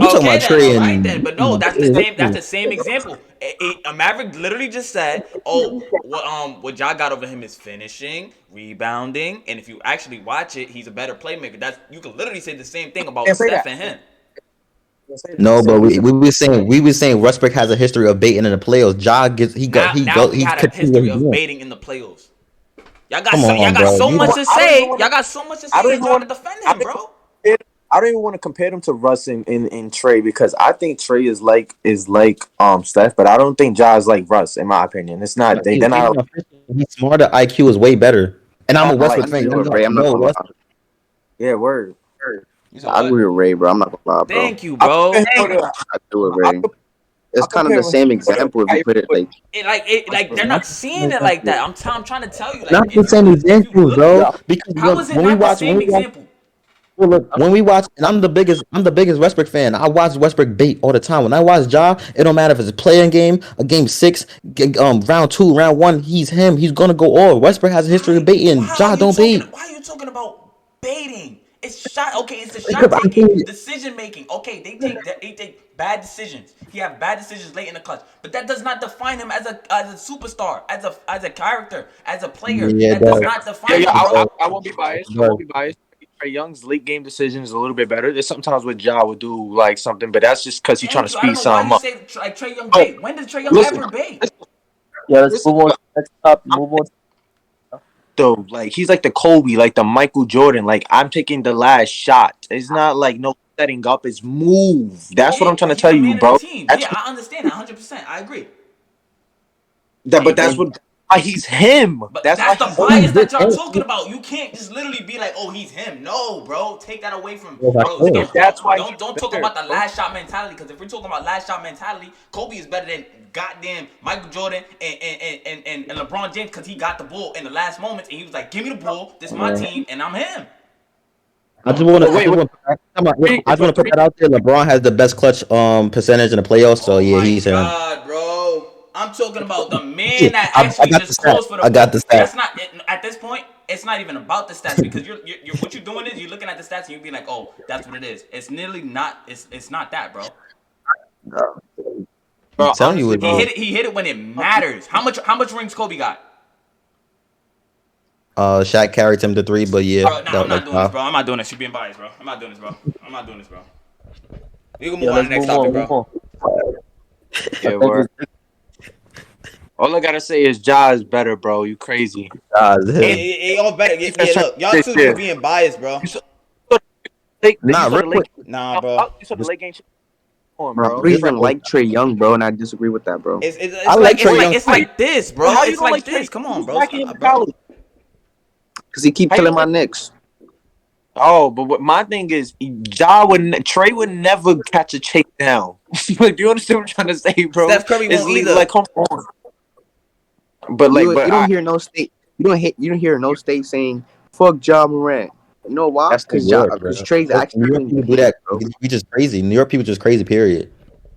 Speaker 2: we talking
Speaker 3: Okay
Speaker 2: about
Speaker 3: then, all
Speaker 2: Trey
Speaker 3: right then,
Speaker 2: and
Speaker 3: but no, that's the same. That's the same example. A Maverick literally just said, "Oh, what Ja got over him is finishing, rebounding, and if you actually watch it, he's a better playmaker." That's you can literally say the same thing about
Speaker 1: can't say
Speaker 3: Steph
Speaker 1: that.
Speaker 3: and him.
Speaker 2: no, but we were saying Westbrook has a history of baiting in the playoffs. Ja gets
Speaker 3: Now he
Speaker 2: he
Speaker 3: had a
Speaker 2: continues what
Speaker 3: history
Speaker 2: he's
Speaker 3: of
Speaker 2: doing.
Speaker 3: baiting in the playoffs.
Speaker 2: Come
Speaker 3: Y'all
Speaker 2: on,
Speaker 3: got
Speaker 2: bro.
Speaker 3: so
Speaker 2: You
Speaker 3: much to
Speaker 1: I don't even
Speaker 3: say.
Speaker 1: want
Speaker 3: Y'all
Speaker 1: to.
Speaker 3: got so much to
Speaker 1: I
Speaker 3: say.
Speaker 1: don't
Speaker 3: You're
Speaker 1: even
Speaker 3: trying to
Speaker 1: want.
Speaker 3: defend
Speaker 1: I
Speaker 3: him,
Speaker 1: don't
Speaker 3: bro.
Speaker 1: I don't even want to compare them to Russ and Trey because I think Trey is like Steph, but I don't think Ja is like Russ in my opinion. It's not they're
Speaker 2: he's
Speaker 1: not
Speaker 2: not efficient. He's smarter. IQ is way better. And I'm a
Speaker 1: like
Speaker 2: Westbrook
Speaker 5: I
Speaker 2: fan.
Speaker 5: agree
Speaker 2: Y'all
Speaker 5: with
Speaker 2: know,
Speaker 5: Ray. I'm not
Speaker 2: no
Speaker 5: gonna
Speaker 2: West.
Speaker 5: lie.
Speaker 1: yeah word.
Speaker 3: You said
Speaker 5: I agree
Speaker 3: what?
Speaker 5: with Ray, bro. I'm not gonna lie, bro.
Speaker 3: Thank you,
Speaker 1: I compare
Speaker 3: bro.
Speaker 1: him with
Speaker 5: I do with
Speaker 1: I
Speaker 5: Ray.
Speaker 1: compare, I
Speaker 5: It's kind of
Speaker 1: compare
Speaker 5: the
Speaker 1: him
Speaker 5: same
Speaker 1: with
Speaker 5: example if you put it like
Speaker 3: Like they're not seeing it like that. I'm trying to tell you, like
Speaker 2: Not the same
Speaker 3: if you
Speaker 2: examples,
Speaker 3: look,
Speaker 2: bro. Because
Speaker 3: how is it
Speaker 2: when we
Speaker 3: not the
Speaker 2: watch,
Speaker 3: same example?
Speaker 2: and I'm the biggest Westbrook fan. I watch Westbrook bait all the time. When I watch Ja, it don't matter if it's a playing game, a game six, round two, round one. He's him. He's gonna go all. Westbrook has a history of baiting. Ja don't bait.
Speaker 3: Why are you talking about baiting? It's shot. Okay, it's the
Speaker 2: Because
Speaker 3: shot
Speaker 2: I
Speaker 3: taking,
Speaker 2: think
Speaker 3: decision making. Okay, they take bad decisions. He have bad decisions late in the clutch, but that does not define him as a superstar, as a character, as a player.
Speaker 2: yeah,
Speaker 3: That does
Speaker 2: that,
Speaker 3: not
Speaker 1: yeah,
Speaker 3: define him,
Speaker 1: I,
Speaker 3: bro.
Speaker 1: I won't be biased. I
Speaker 2: but
Speaker 1: won't be biased. Trey Young's late game decision is a little bit better. There's sometimes where Ja would do like something, but that's just because he's trying to
Speaker 3: Thank you. I don't
Speaker 1: speed
Speaker 3: know why
Speaker 1: something
Speaker 3: you
Speaker 1: up.
Speaker 3: say like Trae Young
Speaker 1: Oh,
Speaker 3: bait. When did Trae Young
Speaker 1: listen,
Speaker 3: ever bait?
Speaker 4: Yeah, let's
Speaker 1: listen.
Speaker 4: move on to the next topic. Move on.
Speaker 1: Like he's like the Kobe, like the Michael Jordan. Like I'm taking the last shot. It's not like no setting up is move. That's what I'm trying to
Speaker 3: He's
Speaker 1: tell
Speaker 3: the
Speaker 1: you,
Speaker 3: man of the
Speaker 1: bro.
Speaker 3: team.
Speaker 1: That's
Speaker 3: Yeah, I understand that 100%. I agree.
Speaker 1: but that's
Speaker 4: And
Speaker 1: why he's him.
Speaker 3: But
Speaker 1: That's why
Speaker 3: that's the
Speaker 1: he's
Speaker 3: bias
Speaker 1: him.
Speaker 3: that y'all talking about. You can't just literally be like, "Oh, he's him." No, bro, take that away from bro.
Speaker 1: Nigga, that's why he's
Speaker 3: Don't talk
Speaker 1: better,
Speaker 3: about the
Speaker 1: bro.
Speaker 3: last shot mentality. Because if we're talking about last shot mentality, Kobe is better than goddamn Michael Jordan and LeBron James because he got the ball in the last moments and he was like, "Give me the ball. This is my team, and I'm him."
Speaker 2: I just
Speaker 3: Don't
Speaker 2: want
Speaker 3: do
Speaker 2: to.
Speaker 1: But
Speaker 2: I
Speaker 1: wait,
Speaker 2: just
Speaker 3: that.
Speaker 1: wait.
Speaker 2: want. I just want to put
Speaker 1: Three.
Speaker 2: that out there. LeBron has the best clutch percentage in the playoffs. So
Speaker 3: Oh
Speaker 2: yeah,
Speaker 3: my
Speaker 2: he's him.
Speaker 3: God, bro. I'm talking about the
Speaker 2: Yeah,
Speaker 3: man that
Speaker 2: I
Speaker 3: actually
Speaker 2: got the
Speaker 3: just
Speaker 2: stat.
Speaker 3: calls for the
Speaker 2: I got
Speaker 3: ball.
Speaker 2: the
Speaker 3: And
Speaker 2: stat.
Speaker 3: that's not at this point. It's not even about the stats because you're what you're doing is you're looking at the stats and you're being like, oh, that's what it is. It's nearly not. It's not that, bro.
Speaker 2: I'm
Speaker 1: Bro,
Speaker 2: telling you,
Speaker 1: honestly,
Speaker 2: it
Speaker 3: He
Speaker 2: is.
Speaker 1: bro.
Speaker 3: hit it. He hit it when it matters. How much rings Kobe got,
Speaker 2: Shaq carried him to 3, but yeah,
Speaker 3: bro? Nah, I'm
Speaker 2: that
Speaker 3: not
Speaker 2: like
Speaker 3: doing this,
Speaker 2: five.
Speaker 3: bro. I'm not doing this. You're being biased, bro. I'm not doing this, bro. I'm not doing this, bro. We can
Speaker 4: yeah,
Speaker 3: move on to
Speaker 4: let's
Speaker 3: the next
Speaker 4: move
Speaker 3: topic,
Speaker 4: on. Move
Speaker 3: bro.
Speaker 4: on. I
Speaker 1: Yeah,
Speaker 4: think
Speaker 1: word. All I gotta say is Ja is better, bro. You crazy.
Speaker 2: It's
Speaker 3: It,
Speaker 2: him.
Speaker 3: it, it all better. Yeah,
Speaker 1: Defense
Speaker 3: look, y'all
Speaker 1: this
Speaker 3: two just
Speaker 1: year.
Speaker 3: being biased, bro.
Speaker 1: You saw, you
Speaker 2: Nah,
Speaker 1: saw
Speaker 2: real
Speaker 1: the
Speaker 2: quick.
Speaker 1: Lake.
Speaker 3: Nah, bro.
Speaker 1: You saw the Lake game on,
Speaker 5: Bro, I
Speaker 1: bro.
Speaker 5: don't
Speaker 2: Just,
Speaker 5: even
Speaker 1: Fresh.
Speaker 5: like Trae Young, bro, and I disagree with that, bro.
Speaker 3: It's, it's,
Speaker 2: I
Speaker 3: it's
Speaker 2: like
Speaker 3: like it's
Speaker 2: Trae
Speaker 3: like
Speaker 2: Young
Speaker 3: it's
Speaker 2: too.
Speaker 3: like this,
Speaker 1: Bro,
Speaker 3: bro.
Speaker 1: how you
Speaker 3: It's
Speaker 1: don't
Speaker 3: like
Speaker 1: like
Speaker 3: this.
Speaker 1: Trey?
Speaker 3: Come
Speaker 1: He
Speaker 3: on,
Speaker 1: was
Speaker 3: bro.
Speaker 1: backing him in
Speaker 3: Bro.
Speaker 1: college.
Speaker 5: Because he keep
Speaker 1: How you
Speaker 5: killing
Speaker 1: don't
Speaker 5: my
Speaker 1: like?
Speaker 5: Knicks.
Speaker 1: Oh, but my thing is, Trey would never catch a chase down. Like, do you understand what I'm trying to say, bro?
Speaker 3: Steph Curry
Speaker 1: It's
Speaker 3: won't either.
Speaker 1: like, come on. But like,
Speaker 5: You don't hear no state. You don't hear no state saying "fuck Ja Morant." You know why?
Speaker 2: That's New York, bro.
Speaker 5: Because Trey's actually
Speaker 2: New York
Speaker 5: doing
Speaker 2: people do
Speaker 5: games,
Speaker 2: that.
Speaker 5: bro.
Speaker 2: We just crazy. New York people just crazy. Period.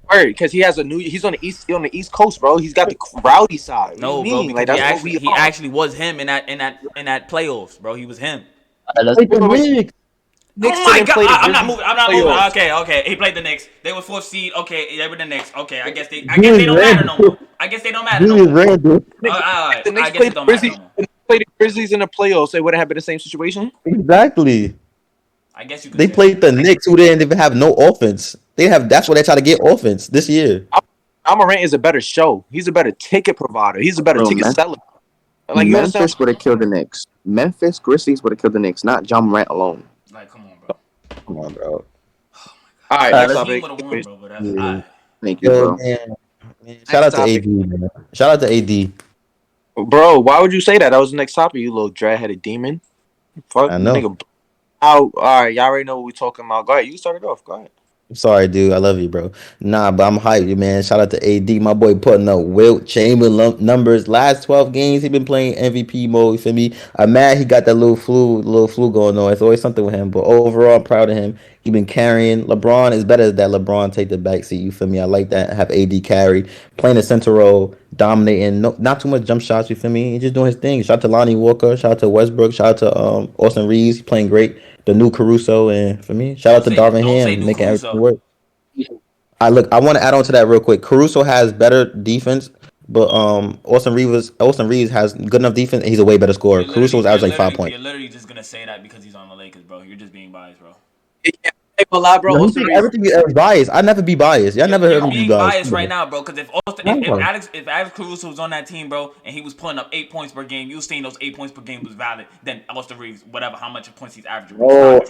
Speaker 1: because he's on the East Coast, bro. He's got the rowdy side. What do you
Speaker 3: No, bro,
Speaker 1: mean? Like
Speaker 3: because he
Speaker 1: that's what
Speaker 3: actually
Speaker 1: we
Speaker 3: he
Speaker 1: are.
Speaker 3: actually was him in that playoffs, bro. He was him.
Speaker 4: let's
Speaker 2: Wait, the
Speaker 1: Wait, wait, wait.
Speaker 2: Knicks.
Speaker 1: Knicks
Speaker 3: Oh my
Speaker 1: didn't
Speaker 3: god,
Speaker 1: play the
Speaker 3: I'm not
Speaker 1: Grizzlies
Speaker 3: moving. I'm not moving.
Speaker 1: playoffs.
Speaker 3: Okay. He played the Knicks. They were fourth seed. Okay, they were the Knicks. Okay, I guess they
Speaker 2: Julius
Speaker 3: don't matter no
Speaker 2: Randle.
Speaker 3: more. I guess they don't matter no
Speaker 2: Julius
Speaker 3: more.
Speaker 2: Randle.
Speaker 1: Knicks,
Speaker 3: All right,
Speaker 1: the
Speaker 3: I
Speaker 1: Knicks
Speaker 3: guess
Speaker 1: played
Speaker 3: it
Speaker 1: the
Speaker 3: don't matter
Speaker 1: Grizzlies.
Speaker 3: no more.
Speaker 1: If they played the Grizzlies in the playoffs, it would have been the same situation.
Speaker 2: Exactly.
Speaker 3: I guess you could
Speaker 2: They
Speaker 3: say that.
Speaker 2: played the Knicks, who didn't even have no offense. They have. That's why they try to get offense this year.
Speaker 1: Morant is a better show. He's a better ticket provider. He's a better
Speaker 5: Bro,
Speaker 1: ticket seller. Like you understand?
Speaker 5: Memphis would have killed the Knicks. Memphis Grizzlies would have killed the Knicks, not John Morant alone.
Speaker 3: Like, come on, bro.
Speaker 2: Come on, bro.
Speaker 1: All right,
Speaker 3: The
Speaker 1: next
Speaker 4: let's
Speaker 3: team
Speaker 1: topic.
Speaker 3: would have won, bro. But that's all
Speaker 2: Yeah.
Speaker 3: right.
Speaker 5: Thank you,
Speaker 2: Yo,
Speaker 5: bro.
Speaker 2: man. Shout
Speaker 1: Next
Speaker 2: out to
Speaker 1: topic,
Speaker 2: AD, man. Shout out to AD.
Speaker 1: bro. Why would you say that? That was the next topic. You little dread-headed demon. Fuck
Speaker 2: I know.
Speaker 1: nigga. Out. All right, y'all already know what we talking about. Go ahead. You started off. Go ahead.
Speaker 2: I'm sorry, dude. I love you, bro. Nah, but I'm hyped, man. Shout out to AD, my boy, putting up Wilt Chamberlain numbers. Last 12 games, he been playing MVP mode. You feel me? I'm mad he got that little flu going on. It's always something with him. But overall, I'm proud of him. He been carrying. LeBron is better that LeBron take the backseat. You feel me? I like that. Have AD carry, playing the center role, dominating. No, not too much jump shots. You feel me? He's just doing his thing. Shout out to Lonnie Walker. Shout out to Westbrook. Shout out to Austin Reeves. He's playing great. The new Caruso, and for me, shout out to Darvin
Speaker 3: Don't say
Speaker 2: Ham
Speaker 3: new
Speaker 2: making everything
Speaker 3: Caruso.
Speaker 2: work. I want to add on to that real quick. Caruso has better defense, but Austin Reeves has good enough defense. And he's a way better scorer. Caruso was averaging like 5 points.
Speaker 3: You're literally just gonna say that because he's on the Lakers, bro. You're just being biased, bro.
Speaker 1: Yeah, I ain't gonna lie, bro.
Speaker 2: No, he
Speaker 1: Austin
Speaker 2: did
Speaker 1: Reeves.
Speaker 2: everything biased. I never be biased. Y'all never heard
Speaker 3: You're
Speaker 2: me be
Speaker 3: being
Speaker 2: biased.
Speaker 3: biased right now, bro. Because
Speaker 2: No.
Speaker 3: if Alex Caruso was on that team, bro, and he was putting up 8 points per game, you saying those 8 points per game was valid. Then Austin Reeves, whatever, how much points he's averaging,
Speaker 2: Bro,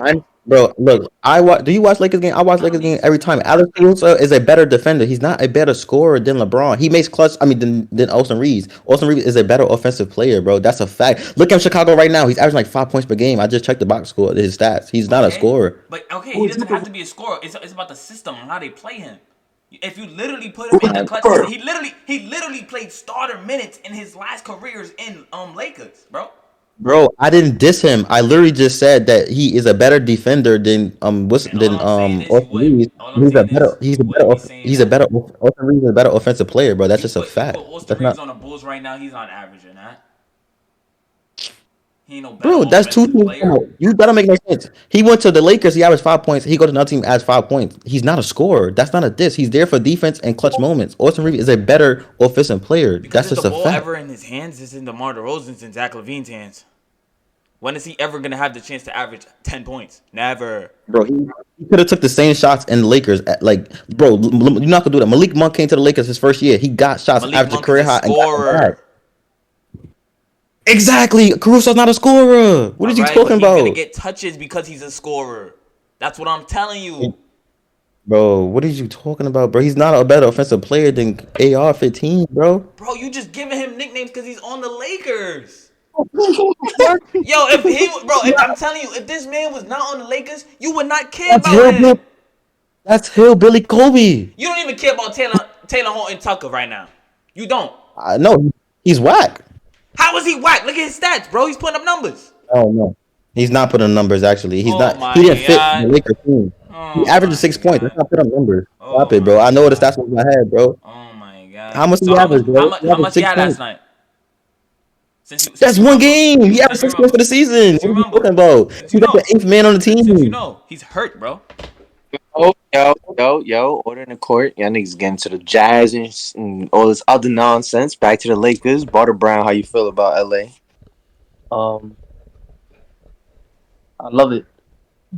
Speaker 3: bro.
Speaker 2: look, I watch. Do you watch Lakers game? I watch
Speaker 3: I don't
Speaker 2: Lakers game
Speaker 3: need
Speaker 2: every time. Alex Caruso is a better defender. He's not a better scorer than LeBron. He makes clutch. I mean, than Austin Reeves. Austin Reeves is a better offensive player, bro. That's a fact. Look at Chicago right now. He's averaging like 5 points per game. I just checked the box score, his stats. He's not a
Speaker 3: Okay,
Speaker 2: scorer.
Speaker 3: but okay,
Speaker 1: Who
Speaker 3: he
Speaker 1: is
Speaker 3: doesn't
Speaker 1: he?
Speaker 3: have to be a scorer. It's about the system and how they play him. If you literally put him in the clutch, he literally played starter minutes in his last careers in Lakers, bro.
Speaker 2: Bro, I didn't diss him. I literally just said that he is a better defender than
Speaker 3: And all I'm saying is you
Speaker 2: Austin
Speaker 3: wouldn't.
Speaker 2: Reeves.
Speaker 3: All I'm saying is you wouldn't be saying that.
Speaker 2: Austin Reeves is a better offensive player, bro. That's just a
Speaker 3: You put
Speaker 2: fact.
Speaker 3: Austin
Speaker 2: That's
Speaker 3: Reeves
Speaker 2: not,
Speaker 3: on the Bulls right now. He's not averaging that. He ain't no better
Speaker 2: bro. That's two
Speaker 3: offensive
Speaker 2: teams.
Speaker 3: player.
Speaker 2: You better make no sense. He went to the Lakers. He averaged 5 points. He go to another team, adds 5 points. He's not a scorer. That's not a diss. He's there for defense and clutch moments. Austin Reeves is a better offensive player.
Speaker 3: Because
Speaker 2: That's
Speaker 3: if
Speaker 2: just
Speaker 3: the
Speaker 2: a
Speaker 3: ball
Speaker 2: fact.
Speaker 3: ever in his hands is in DeMar DeRozan's and Zach LaVine's hands. When is he ever gonna have the chance to average 10 points? Never.
Speaker 2: Bro, he could have took the same shots in the Lakers. Bro, you're not gonna do that. Malik Monk came to the Lakers his first year. He got shots,
Speaker 3: Malik
Speaker 2: averaged a
Speaker 3: Monk is
Speaker 2: career
Speaker 3: a
Speaker 2: high, and got them back.
Speaker 3: scorer.
Speaker 2: Exactly. Caruso's not a scorer. What
Speaker 3: All
Speaker 2: is he
Speaker 3: right, but
Speaker 2: talking
Speaker 3: he's gonna
Speaker 2: about?
Speaker 3: get touches because he's a scorer. That's what I'm telling you.
Speaker 2: Bro, what are you talking about, bro? He's not a better offensive player than AR-15, bro.
Speaker 3: Bro, you just giving him nicknames because he's on the Lakers.
Speaker 2: What?
Speaker 3: Yo, if he, bro, if I'm telling you, if this man was not on the Lakers, you would not care
Speaker 2: That's
Speaker 3: about
Speaker 2: hillbilly.
Speaker 3: him.
Speaker 2: That's hillbilly Kobe.
Speaker 3: You don't even care about Taylor Horton Tucker right now. You don't.
Speaker 2: I know he's whack.
Speaker 3: How is he whack? Look at his stats, bro. He's putting up numbers.
Speaker 2: Oh no, he's not putting numbers. Actually, he's
Speaker 3: Oh
Speaker 2: not.
Speaker 3: my
Speaker 2: He didn't fit the
Speaker 3: god.
Speaker 2: Lakers team. He
Speaker 3: Oh
Speaker 2: averages
Speaker 3: my
Speaker 2: 6 points. That's
Speaker 3: god.
Speaker 2: not put up numbers.
Speaker 3: Oh
Speaker 2: Stop it, bro.
Speaker 3: my
Speaker 2: I know the
Speaker 3: god.
Speaker 2: stats in my head, bro.
Speaker 3: Oh my god.
Speaker 2: How much
Speaker 3: So
Speaker 2: he average, bro? He
Speaker 3: how
Speaker 2: averaged
Speaker 3: much you
Speaker 2: six
Speaker 3: had last
Speaker 2: points.
Speaker 3: night? Since
Speaker 2: That's
Speaker 3: you
Speaker 2: one
Speaker 3: remember.
Speaker 2: game. He averaged
Speaker 3: Since you
Speaker 2: 6 points for
Speaker 3: remember.
Speaker 2: the season.
Speaker 3: Since you
Speaker 2: What are you
Speaker 3: remember.
Speaker 2: talking about?
Speaker 3: Since you
Speaker 2: He's like the
Speaker 3: know.
Speaker 2: 8th man on the
Speaker 3: Since you
Speaker 2: team.
Speaker 3: know. He's hurt, bro.
Speaker 1: Yo, order in the court. Y'all niggas getting to the Jazz and all this other nonsense. Back to the Lakers. Barter Brown, how you feel about LA?
Speaker 4: Um, I love it.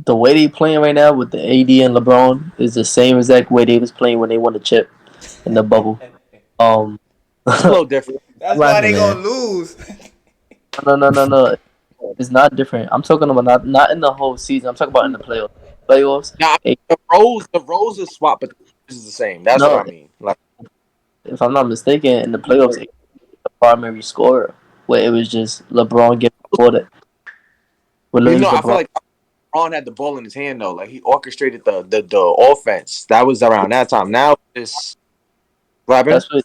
Speaker 4: The way they playing right now with the AD and LeBron is the same exact way they was playing when they won the chip in the bubble. Um,
Speaker 1: It's a little different.
Speaker 3: That's why
Speaker 2: Laughing,
Speaker 3: they gonna
Speaker 2: man.
Speaker 3: lose.
Speaker 4: no. It's not different. I'm talking about not in the whole season. I'm talking about in the playoffs. Playoffs.
Speaker 1: Nah,
Speaker 4: Hey,
Speaker 1: the roles is swapped, but this is the same. That's what
Speaker 4: no,
Speaker 1: I mean. Like,
Speaker 4: if I'm not mistaken, in the playoffs, AD was the primary scorer, where it was just LeBron getting for it. When it was
Speaker 1: I feel
Speaker 4: LeBron,
Speaker 1: like Braun had the ball in his hand though. Like he orchestrated the offense. That was around that time. Now it's what happened?
Speaker 4: that's what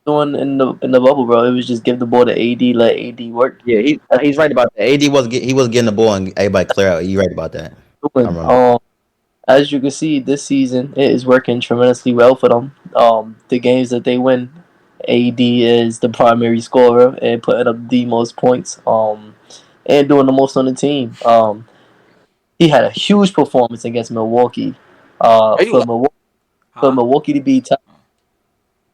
Speaker 4: doing in the bubble, bro. It was just give the ball to AD, let AD work.
Speaker 2: Yeah, he's right about that. AD was getting the ball and everybody clear out. You right about that. I
Speaker 4: Doing.
Speaker 2: remember.
Speaker 4: As you can see, this season it is working tremendously well for them. The games that they win, AD is the primary scorer and putting up the most points. And doing the most on the team. He had a huge performance against Milwaukee. Uh,
Speaker 1: Are you?
Speaker 4: for Milwaukee, for
Speaker 3: Huh?
Speaker 4: Milwaukee to be top,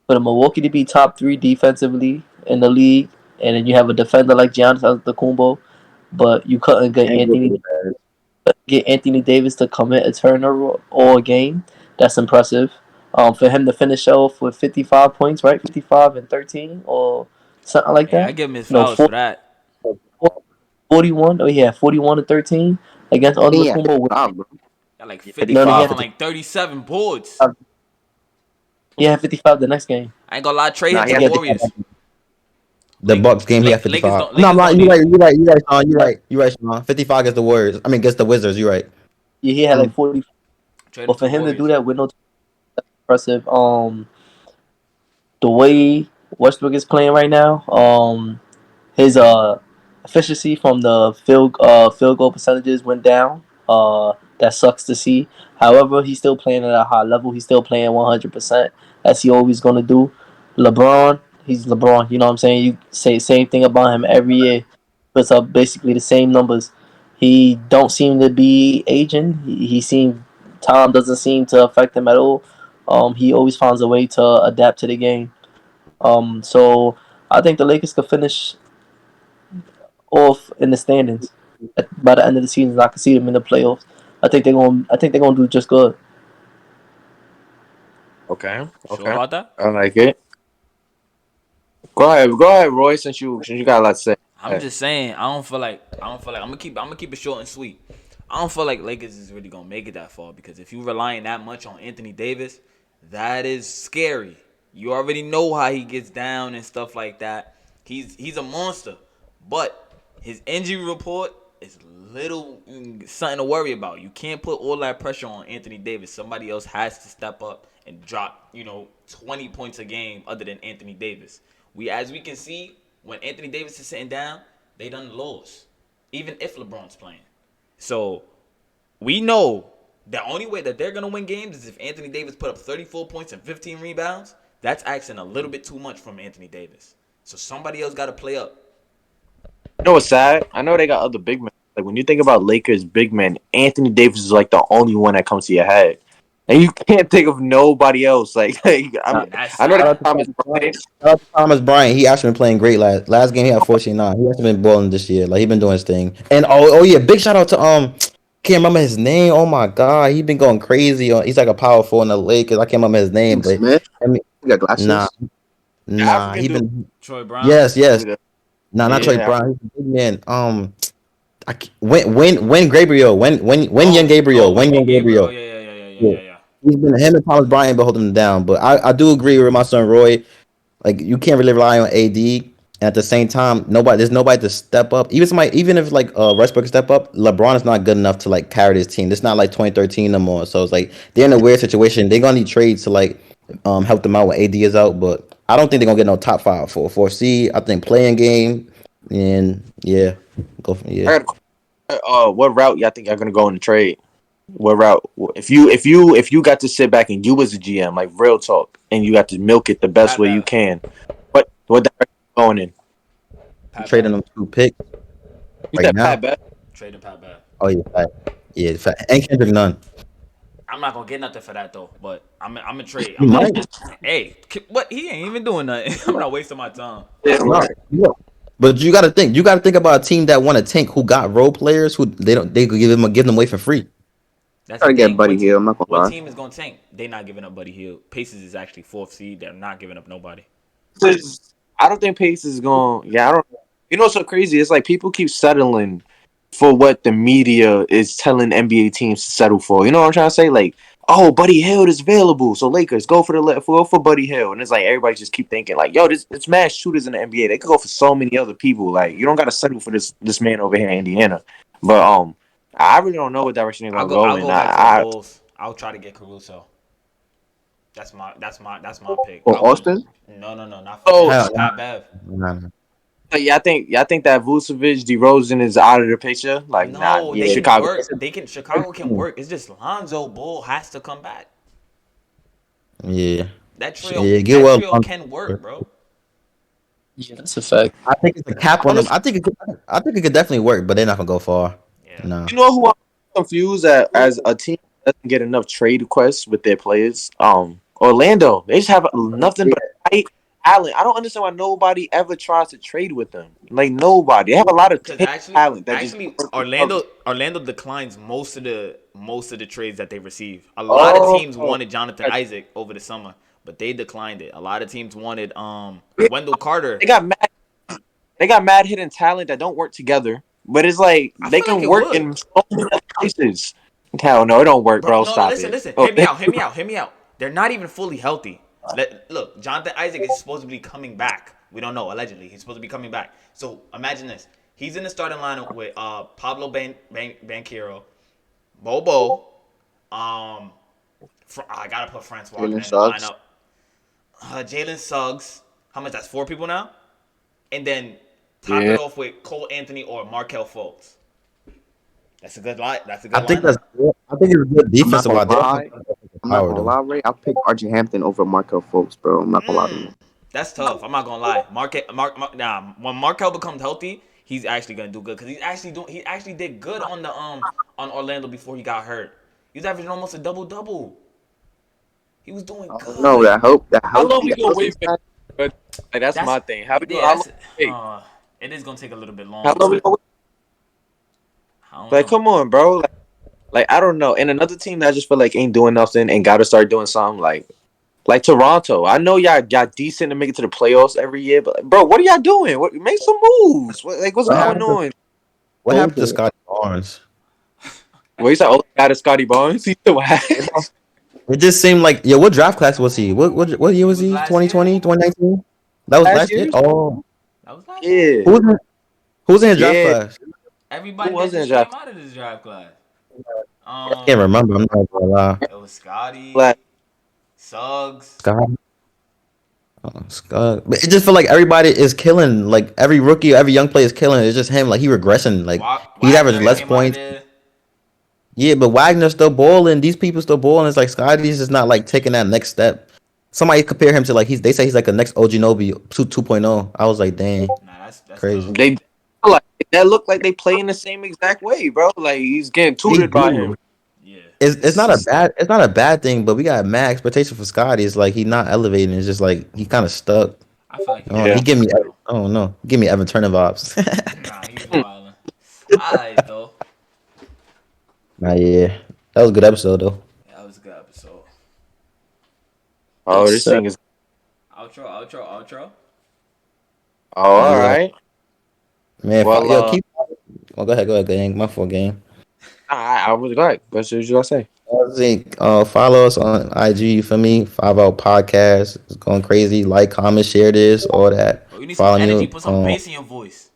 Speaker 4: for the Milwaukee to be top three defensively in the league, and then you have a defender like Giannis Antetokounmpo, but you couldn't get Anthony Davis to commit a turnover all game. That's impressive. For him to finish off with 55 points, right? 55 and 13 or something like
Speaker 3: Yeah, I
Speaker 4: that.
Speaker 3: give him his
Speaker 4: No,
Speaker 3: flowers for that.
Speaker 4: 41. Oh, yeah, 41 and 13 against
Speaker 5: Yeah,
Speaker 4: Antetokounmpo.
Speaker 5: bro.
Speaker 3: Got like
Speaker 4: No, he
Speaker 3: 55
Speaker 4: had
Speaker 3: on like 37 boards.
Speaker 4: 55. He had 55 the next game.
Speaker 3: I ain't gonna lie, Trey
Speaker 5: Nah,
Speaker 3: hit
Speaker 5: he
Speaker 3: the
Speaker 5: had
Speaker 4: Against,
Speaker 5: 55.
Speaker 3: Warriors.
Speaker 2: The Bucks game, he had
Speaker 3: Lakers
Speaker 2: 55.
Speaker 3: don't
Speaker 2: No, I'm
Speaker 3: Lakers
Speaker 2: not.
Speaker 3: don't
Speaker 2: You're
Speaker 3: need
Speaker 2: right.
Speaker 3: him.
Speaker 2: You're right. You're right, Sean. You're right. You're right, Sean. 55 against the Warriors. I mean, against the Wizards. You're right.
Speaker 4: yeah, he had like 40.
Speaker 3: Trade him
Speaker 4: But
Speaker 3: to
Speaker 4: for
Speaker 3: the
Speaker 4: him to do
Speaker 3: Warriors.
Speaker 4: that with no impressive. The way Westbrook is playing right now, his efficiency from the field goal percentages went down. That sucks to see. However, he's still playing at a high level. He's still playing 100% as he always gonna do. LeBron, he's LeBron. You know what I'm saying? You say same thing about him every year. Puts up basically the same numbers. He don't seem to be aging. He seem time doesn't seem to affect him at all. He always finds a way to adapt to the game. So I think the Lakers could finish off in the standings by the end of the season. I can see them in the playoffs. I think they're gonna do just good.
Speaker 1: Okay,
Speaker 3: Sure
Speaker 1: okay.
Speaker 3: about that?
Speaker 1: I like it. Go ahead, Roy. Since you got a lot to say.
Speaker 3: I'm just saying, I'm gonna keep it short and sweet. I don't feel like Lakers is really gonna make it that far because if you relying that much on Anthony Davis, that is scary. You already know how he gets down and stuff like that. He's a monster, but his injury report is little something to worry about. You can't put all that pressure on Anthony Davis. Somebody else has to step up and drop 20 points a game other than Anthony Davis. As we can see, when Anthony Davis is sitting down, they done lost, even if LeBron's playing. So we know the only way that they're gonna win games is if Anthony Davis put up 34 points and 15 rebounds. That's asking a little bit too much from Anthony Davis. So somebody else got to play up.
Speaker 1: You know what's sad? I know they got other big men. Like when you think about Lakers big men, Anthony Davis is like the only one that comes to your head, and you can't think of nobody else.
Speaker 3: And that's
Speaker 1: I know
Speaker 2: Shout
Speaker 3: sad.
Speaker 1: that
Speaker 2: out to
Speaker 1: Thomas
Speaker 2: Thomas
Speaker 1: Bryant.
Speaker 2: Bryant. Shout out to Thomas Bryant. He actually been playing great last game. He had 14-9. He actually been balling this year. Like he been doing his thing. And oh yeah, big shout out to can't remember his name. Oh my god, he been going crazy. He's like a power forward in the Lakers. I can't remember his name, but
Speaker 5: Smith.
Speaker 2: I mean,
Speaker 5: He got
Speaker 2: nah,
Speaker 5: glasses.
Speaker 1: The
Speaker 2: nah.
Speaker 1: African
Speaker 2: He
Speaker 1: dude.
Speaker 2: been
Speaker 3: Troy Brown.
Speaker 2: yes. Nah, not Troy
Speaker 1: Yeah.
Speaker 2: Brown. He's a big man. When Gabriel. When young Gabriel.
Speaker 3: When
Speaker 2: When young
Speaker 3: Gabriel. Oh
Speaker 2: Gabriel.
Speaker 3: yeah.
Speaker 2: Yeah. He's been him and Thomas Bryant been holding him down. But I do agree with my son Roy. Like you can't really rely on AD. And at the same time, there's nobody to step up. Even if like Westbrook step up, LeBron is not good enough to like carry this team. It's not like 2013 no more. So it's like they're in a weird situation. They're gonna need trades to like help them out when AD is out. But I don't think they're gonna get no top five for 4 seed. I think playing game and yeah, yeah.
Speaker 1: I got what route y'all think y'all gonna go in the trade? What route? If you got to sit back and you was a GM, like real talk, and you got to milk it the best
Speaker 3: Pat
Speaker 1: way you
Speaker 3: Bev.
Speaker 1: can, what direction you going in?
Speaker 2: I'm
Speaker 3: Pat
Speaker 2: trading
Speaker 3: Bev.
Speaker 2: them 2 picks
Speaker 1: You
Speaker 2: right
Speaker 1: said Pat
Speaker 2: now.
Speaker 1: Bev.
Speaker 3: Trading Pat Bev.
Speaker 2: Oh yeah, yeah, and Kendrick Nunn.
Speaker 3: I'm not gonna get nothing for that though. But I'm a trade.
Speaker 2: You
Speaker 3: I'm not.
Speaker 2: might.
Speaker 3: Hey, what? He ain't even doing nothing. I'm not wasting my time.
Speaker 5: Yeah,
Speaker 2: No,
Speaker 5: right.
Speaker 2: but you got to think. You got to think about a team that won a tank who got role players who they could give them away for free.
Speaker 3: That's the
Speaker 5: Gotta get
Speaker 3: thing.
Speaker 5: Buddy Hill. I'm not gonna
Speaker 3: What
Speaker 5: lie.
Speaker 3: team is gonna tank? They not giving up Buddy Hield. Pacers is actually fourth seed. They're not giving up nobody.
Speaker 1: I don't think Pace is going. Yeah, I don't. You know what's so crazy? It's like people keep settling for what the media is telling NBA teams to settle for. You know what I'm trying to say? Like, oh, Buddy Hield is available, so Lakers go for Buddy Hield, and it's like everybody just keep thinking like, yo, it's mad shooters in the NBA. They could go for so many other people. Like, you don't got to settle for this man over here in Indiana. But I really don't know what direction they're
Speaker 3: I'll
Speaker 1: gonna
Speaker 3: go.
Speaker 1: go
Speaker 3: I'll
Speaker 1: in.
Speaker 3: go back to the Bulls. I'll try to get Caruso. That's my pick.
Speaker 5: For
Speaker 3: I would.
Speaker 5: Austin,
Speaker 3: No, not for
Speaker 1: Oh,
Speaker 3: him.
Speaker 2: Hell,
Speaker 3: Pat Bev.
Speaker 2: nah.
Speaker 1: yeah, I think that Vucevic, DeRozan is out of the picture. Like, nah,
Speaker 3: No,
Speaker 1: yeah,
Speaker 3: they can
Speaker 1: Chicago.
Speaker 3: work. Chicago can work. It's just Lonzo Ball has to come back.
Speaker 2: Yeah,
Speaker 3: That trio,
Speaker 2: yeah. Get
Speaker 3: that
Speaker 2: well.
Speaker 3: trio can work, bro.
Speaker 4: Yeah, that's a fact.
Speaker 2: I think it's a cap on them. I think it could definitely work, but they're not gonna go far.
Speaker 3: Yeah.
Speaker 2: No.
Speaker 1: You know who I'm confused at as a team that doesn't get enough trade requests with their players? Orlando. They just have nothing but high talent. I don't understand why nobody ever tries to trade with them. Like nobody. They have a lot of
Speaker 3: Because
Speaker 1: talent that just
Speaker 3: actually, Orlando declines most of the trades that they receive. A lot of
Speaker 1: oh
Speaker 3: teams wanted Jonathan Isaac over the summer, but they declined it. A lot of teams wanted Wendell Carter.
Speaker 1: they got mad hidden talent that don't work together. But it's like
Speaker 3: I
Speaker 1: they
Speaker 3: feel like
Speaker 1: can
Speaker 3: it
Speaker 1: work
Speaker 3: would,
Speaker 1: in so many other places. Hell no, it don't work,
Speaker 3: bro.
Speaker 1: bro.
Speaker 3: No,
Speaker 1: Stop
Speaker 3: listen,
Speaker 1: it.
Speaker 3: listen.
Speaker 1: Oh,
Speaker 3: Hear me out. They're not even fully healthy. Look, Jonathan Isaac is supposed to be coming back. We don't know. Allegedly, he's supposed to be coming back. So imagine this: he's in the starting lineup with Pablo Banchero, Bobo. I gotta put Francois in
Speaker 5: Jalen
Speaker 3: the
Speaker 5: Suggs.
Speaker 3: lineup. Jalen Suggs. How much? That's 4 people now. And then top
Speaker 1: yeah.
Speaker 3: it off with Cole Anthony or Markel Fultz. That's a good line. That's a
Speaker 2: I
Speaker 3: good
Speaker 2: think
Speaker 3: lineup.
Speaker 2: I think it's a good
Speaker 5: I'm not
Speaker 2: defensive
Speaker 5: gonna
Speaker 2: line. They don't
Speaker 5: lie.
Speaker 2: have
Speaker 5: I'm not
Speaker 2: power
Speaker 5: gonna
Speaker 2: though.
Speaker 5: lie, Ray. I'll pick RJ Hampton over Markel Fultz, bro. I'm not gonna lie to you.
Speaker 3: That's tough. I'm not gonna lie. When Markel becomes healthy, he's actually gonna do good because he actually did good on the on Orlando before he got hurt. He was averaging almost a double double. He was doing
Speaker 5: I don't know.
Speaker 3: good.
Speaker 5: That
Speaker 1: How long we
Speaker 5: that
Speaker 1: gonna
Speaker 5: healthy
Speaker 1: wait for
Speaker 5: side.
Speaker 1: but like that's
Speaker 3: That's
Speaker 1: my thing. How
Speaker 3: yeah.
Speaker 1: long
Speaker 3: That's
Speaker 1: wait?
Speaker 3: it is gonna take a little bit
Speaker 1: How
Speaker 3: long,
Speaker 1: long we
Speaker 3: but
Speaker 1: gonna wait?
Speaker 3: I don't
Speaker 1: Like,
Speaker 3: know.
Speaker 1: come on, bro. Like I don't know. And another team that I just feel like ain't doing nothing and got to start doing something like Toronto. I know y'all decent to make it to the playoffs every year, but like, bro, what are y'all doing? Make some moves. What's
Speaker 2: What
Speaker 1: going
Speaker 2: happened to
Speaker 1: on?
Speaker 2: what happened to
Speaker 5: Older.
Speaker 2: Scotty Barnes?
Speaker 1: Well, he's like, oh, got a Scotty Barnes. He still has.
Speaker 2: It just seemed like what draft class was he? What year
Speaker 3: It
Speaker 2: was
Speaker 3: was
Speaker 2: he?
Speaker 3: last year.
Speaker 2: 2020, 2019? That was
Speaker 1: Last
Speaker 2: last year?
Speaker 1: year?
Speaker 2: Oh.
Speaker 3: That was last year.
Speaker 1: Yeah,
Speaker 2: Who's in his draft
Speaker 1: yeah.
Speaker 2: class?
Speaker 1: Who
Speaker 3: Everybody that
Speaker 1: was in the
Speaker 3: just came
Speaker 1: draft
Speaker 3: out of this draft class.
Speaker 2: I can't remember. I'm not gonna lie.
Speaker 3: It was Scotty,
Speaker 1: class?
Speaker 3: Suggs.
Speaker 2: Scott. Scott. But it just feel like everybody is killing. Like every rookie, every young player is killing. It's just him. Like he regressing. Like he's averaging
Speaker 3: Wagner
Speaker 2: less
Speaker 3: came out of
Speaker 2: points.
Speaker 3: there.
Speaker 2: Yeah, but Wagner's still balling. These people still balling. It's like Scotty's just not like taking that next step. Somebody compare him to like they say he's like a next OG Nobi 2.0. I was like, dang,
Speaker 3: Nah, that's
Speaker 2: crazy.
Speaker 3: tough.
Speaker 1: They like that look like they play in the same exact way, bro. Like he's getting
Speaker 2: They
Speaker 1: tutored by him.
Speaker 2: do.
Speaker 3: Yeah.
Speaker 2: It's not a bad thing, but we got mad expectation for Scotty. It's like he not elevating. It's just like he kind of stuck.
Speaker 3: I feel like
Speaker 2: I
Speaker 3: he
Speaker 2: don't know. He
Speaker 1: Yeah.
Speaker 3: is
Speaker 2: give me
Speaker 3: too.
Speaker 2: I don't know. Give me Evan Turner vibes.
Speaker 3: Nah, he's wilding. Alright though.
Speaker 2: Nah, yeah, that was a good episode though.
Speaker 3: Yeah, that was a good episode.
Speaker 1: Oh,
Speaker 4: Yes,
Speaker 1: this
Speaker 4: sir.
Speaker 1: thing is.
Speaker 3: Outro.
Speaker 1: Oh, all
Speaker 2: Yeah,
Speaker 1: right.
Speaker 2: man.
Speaker 1: Well,
Speaker 2: Yo, keep. Oh, go ahead, gang. My fault, game.
Speaker 1: I was like, what should you say?
Speaker 2: Follow us on IG. You feel me? 5 Out Podcast. It's going crazy. Like, comment, share this, all that.
Speaker 3: Bro, you need some
Speaker 2: Follow
Speaker 3: energy.
Speaker 2: me.
Speaker 3: Put some bass in your voice.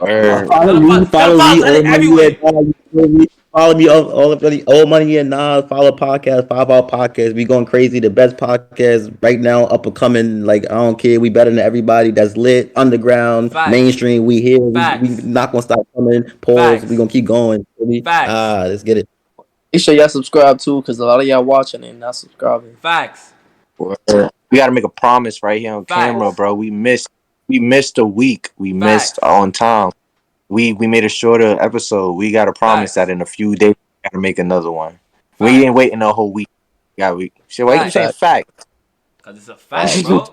Speaker 1: Or
Speaker 3: Tell
Speaker 2: Follow
Speaker 3: them,
Speaker 2: me.
Speaker 3: tell them
Speaker 2: Follow me.
Speaker 3: follow
Speaker 2: Old money
Speaker 3: everywhere.
Speaker 2: and Nas. You feel me? Follow me. All of the old money and Nas. Follow podcast. 5 Out Podcast. We going crazy. The best podcast right now. Up and coming. Like I don't care. We better than everybody. That's lit. Underground.
Speaker 3: Facts.
Speaker 2: Mainstream. We here. We
Speaker 3: Facts.
Speaker 2: not gonna stop coming. Pause. We
Speaker 3: Facts.
Speaker 2: gonna keep going. Feel me?
Speaker 3: Facts.
Speaker 2: Let's get it.
Speaker 4: Make sure y'all subscribe too, because a lot of y'all watching and not subscribing.
Speaker 3: Facts.
Speaker 1: we got to make a promise right here on camera,
Speaker 3: Facts.
Speaker 1: bro. We missed a week. We missed
Speaker 3: Facts.
Speaker 1: on time. We made a shorter episode. We got to promise
Speaker 3: Facts.
Speaker 1: that in a few days we got to make another one. We
Speaker 3: Facts.
Speaker 1: ain't waiting a whole week. Yeah, we. Shit, why you keep
Speaker 3: Facts.
Speaker 1: saying fact?
Speaker 3: Cause it's a fact, bro.